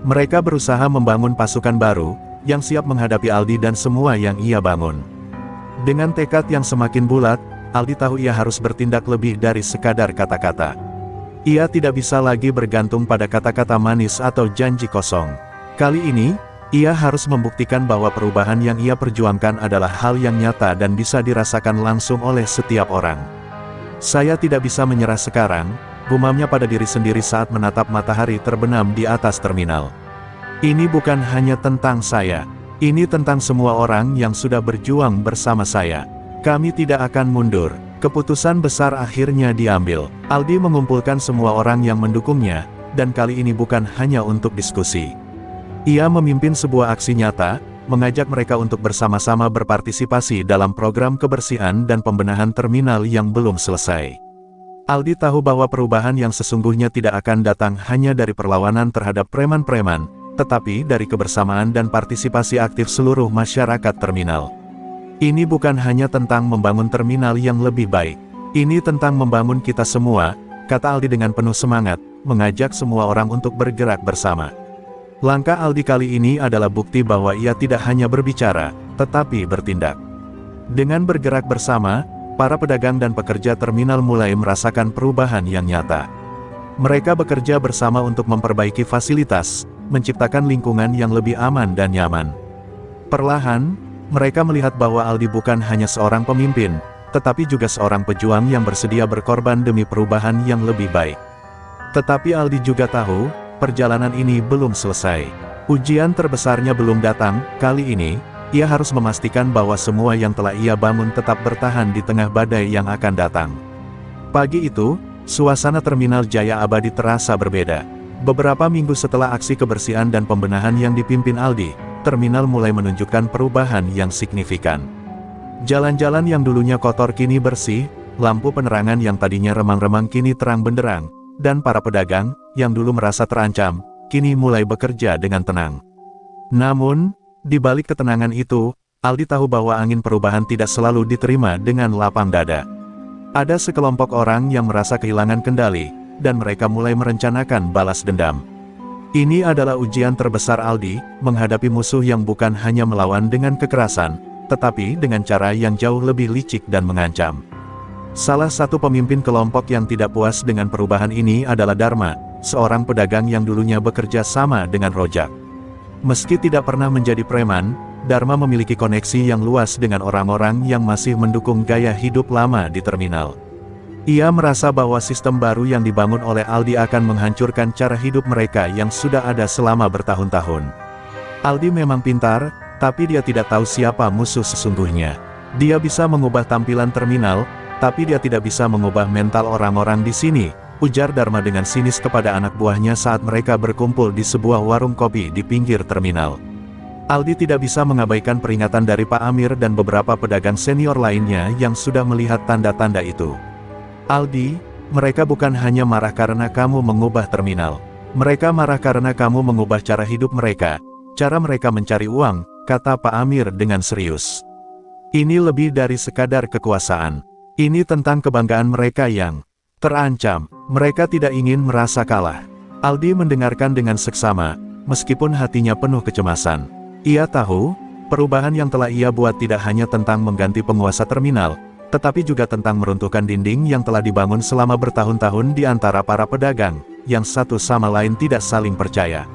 Mereka berusaha membangun pasukan baru, yang siap menghadapi Aldi dan semua yang ia bangun. Dengan tekad yang semakin bulat, Aldi tahu ia harus bertindak lebih dari sekadar kata-kata. Ia tidak bisa lagi bergantung pada kata-kata manis atau janji kosong. Kali ini, ia harus membuktikan bahwa perubahan yang ia perjuangkan adalah hal yang nyata dan bisa dirasakan langsung oleh setiap orang. Saya tidak bisa menyerah sekarang, gumamnya pada diri sendiri saat menatap matahari terbenam di atas terminal. Ini bukan hanya tentang saya, ini tentang semua orang yang sudah berjuang bersama saya. Kami tidak akan mundur. Keputusan besar akhirnya diambil. Aldi mengumpulkan semua orang yang mendukungnya, dan kali ini bukan hanya untuk diskusi. Ia memimpin sebuah aksi nyata, mengajak mereka untuk bersama-sama berpartisipasi dalam program kebersihan dan pembenahan terminal yang belum selesai. Aldi tahu bahwa perubahan yang sesungguhnya tidak akan datang hanya dari perlawanan terhadap preman-preman, tetapi dari kebersamaan dan partisipasi aktif seluruh masyarakat terminal. Ini bukan hanya tentang membangun terminal yang lebih baik. Ini tentang membangun kita semua, kata Aldi dengan penuh semangat, mengajak semua orang untuk bergerak bersama. Langkah Aldi kali ini adalah bukti bahwa ia tidak hanya berbicara, tetapi bertindak. Dengan bergerak bersama, para pedagang dan pekerja terminal mulai merasakan perubahan yang nyata. Mereka bekerja bersama untuk memperbaiki fasilitas, menciptakan lingkungan yang lebih aman dan nyaman. Perlahan, mereka melihat bahwa Aldi bukan hanya seorang pemimpin, tetapi juga seorang pejuang yang bersedia berkorban demi perubahan yang lebih baik. Tetapi Aldi juga tahu, perjalanan ini belum selesai. Ujian terbesarnya belum datang. Kali ini, ia harus memastikan bahwa semua yang telah ia bangun tetap bertahan di tengah badai yang akan datang. Pagi itu, suasana terminal Jaya Abadi terasa berbeda. Beberapa minggu setelah aksi kebersihan dan pembenahan yang dipimpin Aldi, terminal mulai menunjukkan perubahan yang signifikan. Jalan-jalan yang dulunya kotor kini bersih, lampu penerangan yang tadinya remang-remang kini terang benderang, dan para pedagang, yang dulu merasa terancam, kini mulai bekerja dengan tenang. Namun, di balik ketenangan itu, Aldi tahu bahwa angin perubahan tidak selalu diterima dengan lapang dada. Ada sekelompok orang yang merasa kehilangan kendali, dan mereka mulai merencanakan balas dendam. Ini adalah ujian terbesar Aldi, menghadapi musuh yang bukan hanya melawan dengan kekerasan, tetapi dengan cara yang jauh lebih licik dan mengancam. Salah satu pemimpin kelompok yang tidak puas dengan perubahan ini adalah Dharma, seorang pedagang yang dulunya bekerja sama dengan Rojak. Meski tidak pernah menjadi preman, Dharma memiliki koneksi yang luas dengan orang-orang yang masih mendukung gaya hidup lama di terminal. Ia merasa bahwa sistem baru yang dibangun oleh Aldi akan menghancurkan cara hidup mereka yang sudah ada selama bertahun-tahun. Aldi memang pintar, tapi dia tidak tahu siapa musuh sesungguhnya. Dia bisa mengubah tampilan terminal, tapi dia tidak bisa mengubah mental orang-orang di sini, ujar Dharma dengan sinis kepada anak buahnya saat mereka berkumpul di sebuah warung kopi di pinggir terminal. Aldi tidak bisa mengabaikan peringatan dari Pak Amir dan beberapa pedagang senior lainnya yang sudah melihat tanda-tanda itu. Aldi, mereka bukan hanya marah karena kamu mengubah terminal. Mereka marah karena kamu mengubah cara hidup mereka, cara mereka mencari uang, kata Pak Amir dengan serius. Ini lebih dari sekadar kekuasaan. Ini tentang kebanggaan mereka yang terancam. Mereka tidak ingin merasa kalah. Aldi mendengarkan dengan seksama, meskipun hatinya penuh kecemasan. Ia tahu, perubahan yang telah ia buat tidak hanya tentang mengganti penguasa terminal, tetapi juga tentang meruntuhkan dinding yang telah dibangun selama bertahun-tahun di antara para pedagang, yang satu sama lain tidak saling percaya.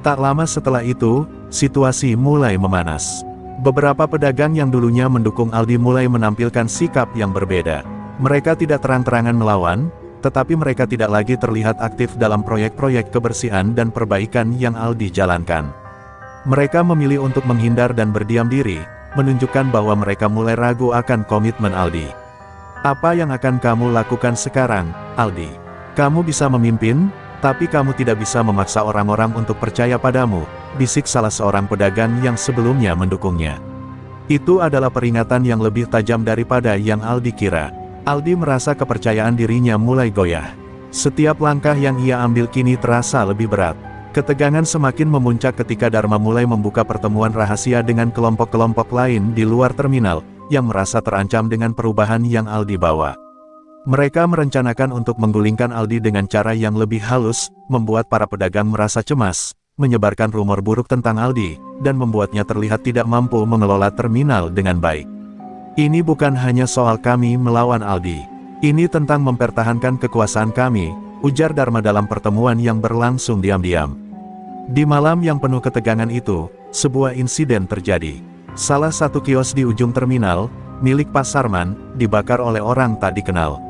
Tak lama setelah itu, situasi mulai memanas. Beberapa pedagang yang dulunya mendukung Aldi mulai menampilkan sikap yang berbeda. Mereka tidak terang-terangan melawan, tetapi mereka tidak lagi terlihat aktif dalam proyek-proyek kebersihan dan perbaikan yang Aldi jalankan. Mereka memilih untuk menghindar dan berdiam diri, menunjukkan bahwa mereka mulai ragu akan komitmen Aldi. Apa yang akan kamu lakukan sekarang, Aldi? Kamu bisa memimpin, tapi kamu tidak bisa memaksa orang-orang untuk percaya padamu, bisik salah seorang pedagang yang sebelumnya mendukungnya. Itu adalah peringatan yang lebih tajam daripada yang Aldi kira. Aldi merasa kepercayaan dirinya mulai goyah. Setiap langkah yang ia ambil kini terasa lebih berat. Ketegangan semakin memuncak ketika Dharma mulai membuka pertemuan rahasia dengan kelompok-kelompok lain di luar terminal, yang merasa terancam dengan perubahan yang Aldi bawa. Mereka merencanakan untuk menggulingkan Aldi dengan cara yang lebih halus, membuat para pedagang merasa cemas, menyebarkan rumor buruk tentang Aldi, dan membuatnya terlihat tidak mampu mengelola terminal dengan baik. Ini bukan hanya soal kami melawan Aldi. Ini tentang mempertahankan kekuasaan kami, ujar Dharma dalam pertemuan yang berlangsung diam-diam. Di malam yang penuh ketegangan itu, sebuah insiden terjadi. Salah satu kios di ujung terminal, milik Pak Sarman, dibakar oleh orang tak dikenal.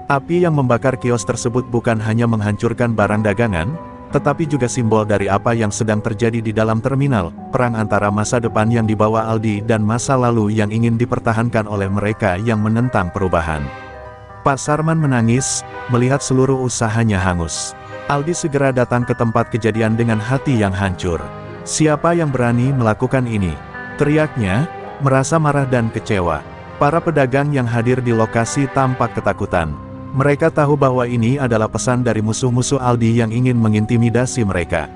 Api yang membakar kios tersebut bukan hanya menghancurkan barang dagangan, tetapi juga simbol dari apa yang sedang terjadi di dalam terminal, perang antara masa depan yang dibawa Aldi dan masa lalu yang ingin dipertahankan oleh mereka yang menentang perubahan. Pak Sarman menangis, melihat seluruh usahanya hangus. Aldi segera datang ke tempat kejadian dengan hati yang hancur. Siapa yang berani melakukan ini? Teriaknya, merasa marah dan kecewa. Para pedagang yang hadir di lokasi tampak ketakutan. Mereka tahu bahwa ini adalah pesan dari musuh-musuh Aldi yang ingin mengintimidasi mereka.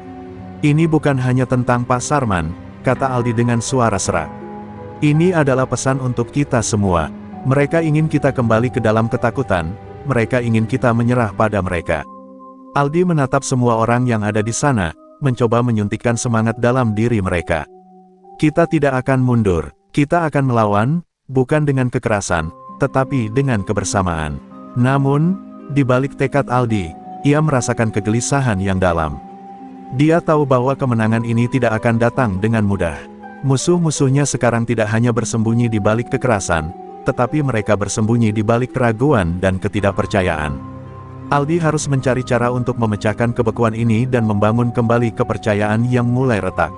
Ini bukan hanya tentang Pak Sarman, kata Aldi dengan suara serak. Ini adalah pesan untuk kita semua. Mereka ingin kita kembali ke dalam ketakutan, mereka ingin kita menyerah pada mereka. Aldi menatap semua orang yang ada di sana, mencoba menyuntikkan semangat dalam diri mereka. Kita tidak akan mundur, kita akan melawan, bukan dengan kekerasan, tetapi dengan kebersamaan. Namun, di balik tekad Aldi, ia merasakan kegelisahan yang dalam. Dia tahu bahwa kemenangan ini tidak akan datang dengan mudah. Musuh-musuhnya sekarang tidak hanya bersembunyi di balik kekerasan, tetapi mereka bersembunyi di balik keraguan dan ketidakpercayaan. Aldi harus mencari cara untuk memecahkan kebekuan ini dan membangun kembali kepercayaan yang mulai retak.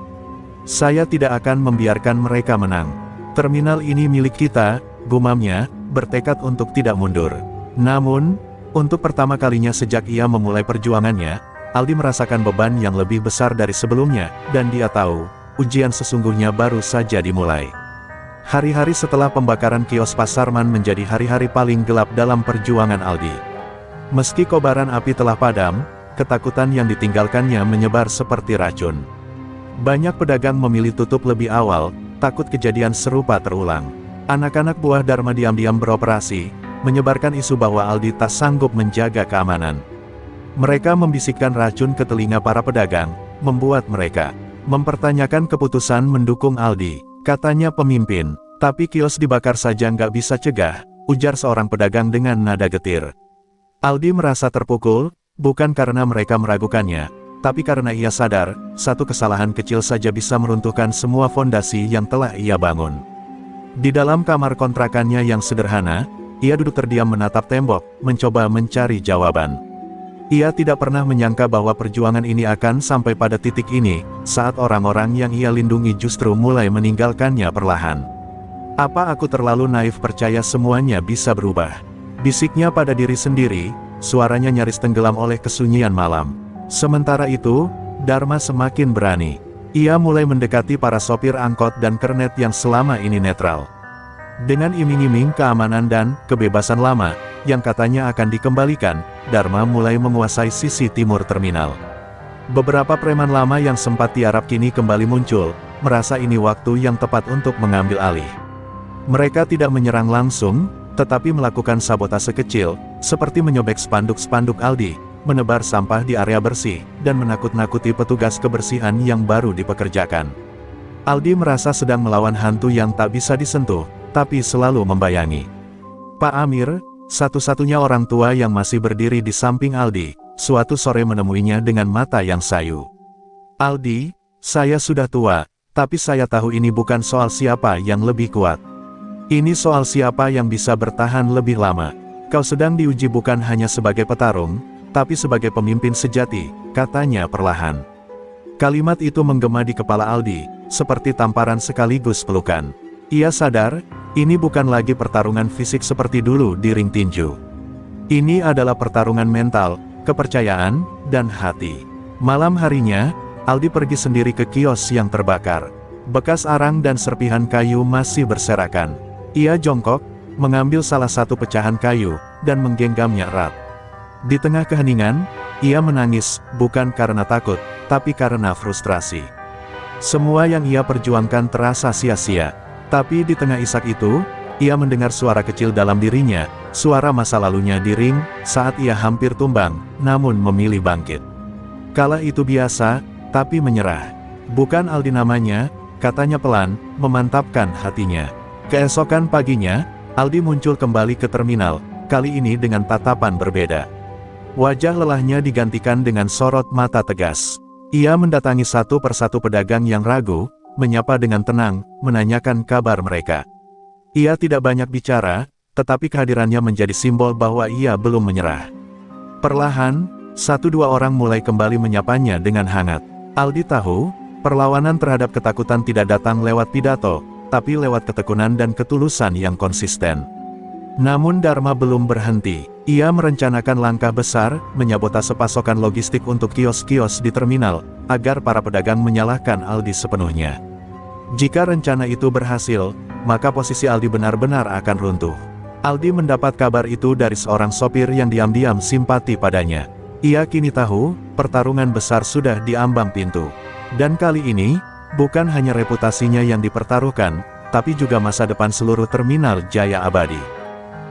Saya tidak akan membiarkan mereka menang. Terminal ini milik kita, gumamnya, bertekad untuk tidak mundur. Namun, untuk pertama kalinya sejak ia memulai perjuangannya, Aldi merasakan beban yang lebih besar dari sebelumnya, dan dia tahu, ujian sesungguhnya baru saja dimulai. Hari-hari setelah pembakaran kios Pak Sarman menjadi hari-hari paling gelap dalam perjuangan Aldi. Meski kobaran api telah padam, ketakutan yang ditinggalkannya menyebar seperti racun. Banyak pedagang memilih tutup lebih awal, takut kejadian serupa terulang. Anak-anak buah Dharma diam-diam beroperasi, menyebarkan isu bahwa Aldi tak sanggup menjaga keamanan. Mereka membisikkan racun ke telinga para pedagang, membuat mereka mempertanyakan keputusan mendukung Aldi. Katanya pemimpin, tapi kios dibakar saja nggak bisa cegah, ujar seorang pedagang dengan nada getir. Aldi merasa terpukul, bukan karena mereka meragukannya, tapi karena ia sadar, satu kesalahan kecil saja bisa meruntuhkan semua fondasi yang telah ia bangun. Di dalam kamar kontrakannya yang sederhana, ia duduk terdiam menatap tembok, mencoba mencari jawaban. Ia tidak pernah menyangka bahwa perjuangan ini akan sampai pada titik ini, saat orang-orang yang ia lindungi justru mulai meninggalkannya perlahan. Apa aku terlalu naif percaya semuanya bisa berubah? Bisiknya pada diri sendiri, suaranya nyaris tenggelam oleh kesunyian malam. Sementara itu, Dharma semakin berani. Ia mulai mendekati para sopir angkot dan kernet yang selama ini netral. Dengan iming-iming keamanan dan kebebasan lama, yang katanya akan dikembalikan, Dharma mulai menguasai sisi timur terminal. Beberapa preman lama yang sempat tiarap kini kembali muncul, merasa ini waktu yang tepat untuk mengambil alih. Mereka tidak menyerang langsung, tetapi melakukan sabotase kecil, seperti menyobek spanduk-spanduk Aldi, menebar sampah di area bersih, dan menakut-nakuti petugas kebersihan yang baru dipekerjakan. Aldi merasa sedang melawan hantu yang tak bisa disentuh, tapi selalu membayangi. Pak Amir, satu-satunya orang tua yang masih berdiri di samping Aldi, suatu sore menemuinya dengan mata yang sayu. "Aldi, saya sudah tua, tapi saya tahu ini bukan soal siapa yang lebih kuat. Ini soal siapa yang bisa bertahan lebih lama. Kau sedang diuji bukan hanya sebagai petarung, tapi sebagai pemimpin sejati," katanya perlahan. Kalimat itu menggema di kepala Aldi, seperti tamparan sekaligus pelukan. Ia sadar, ini bukan lagi pertarungan fisik seperti dulu di ring tinju. Ini adalah pertarungan mental, kepercayaan, dan hati. Malam harinya, Aldi pergi sendiri ke kios yang terbakar. Bekas arang dan serpihan kayu masih berserakan. Ia jongkok, mengambil salah satu pecahan kayu, dan menggenggamnya erat. Di tengah keheningan, ia menangis, bukan karena takut, tapi karena frustrasi. Semua yang ia perjuangkan terasa sia-sia. Tapi di tengah isak itu, ia mendengar suara kecil dalam dirinya, suara masa lalunya di ring, saat ia hampir tumbang, namun memilih bangkit. Kala itu biasa, tapi menyerah. "Bukan Aldi namanya," katanya pelan, memantapkan hatinya. Keesokan paginya, Aldi muncul kembali ke terminal, kali ini dengan tatapan berbeda. Wajah lelahnya digantikan dengan sorot mata tegas. Ia mendatangi satu persatu pedagang yang ragu, menyapa dengan tenang, menanyakan kabar mereka. Ia tidak banyak bicara, tetapi kehadirannya menjadi simbol bahwa ia belum menyerah. Perlahan, satu dua orang mulai kembali menyapanya dengan hangat. Aldi tahu, perlawanan terhadap ketakutan tidak datang lewat pidato, tapi lewat ketekunan dan ketulusan yang konsisten. Namun Dharma belum berhenti. Ia merencanakan langkah besar, menyabotase pasokan logistik untuk kios-kios di terminal, agar para pedagang menyalahkan Aldi sepenuhnya. Jika rencana itu berhasil, maka posisi Aldi benar-benar akan runtuh. Aldi mendapat kabar itu dari seorang sopir yang diam-diam simpati padanya. Ia kini tahu, pertarungan besar sudah di ambang pintu. Dan kali ini, bukan hanya reputasinya yang dipertaruhkan, tapi juga masa depan seluruh terminal Jaya Abadi.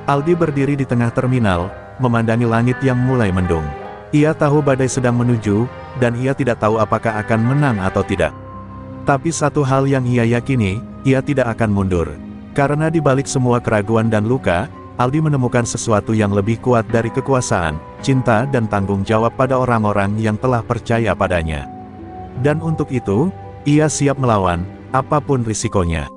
Aldi berdiri di tengah terminal, memandangi langit yang mulai mendung. Ia tahu badai sedang menuju, dan ia tidak tahu apakah akan menang atau tidak. Tapi satu hal yang ia yakini, ia tidak akan mundur. Karena di balik semua keraguan dan luka, Aldi menemukan sesuatu yang lebih kuat dari kekuasaan, cinta dan tanggung jawab pada orang-orang yang telah percaya padanya. Dan untuk itu, ia siap melawan, apapun risikonya.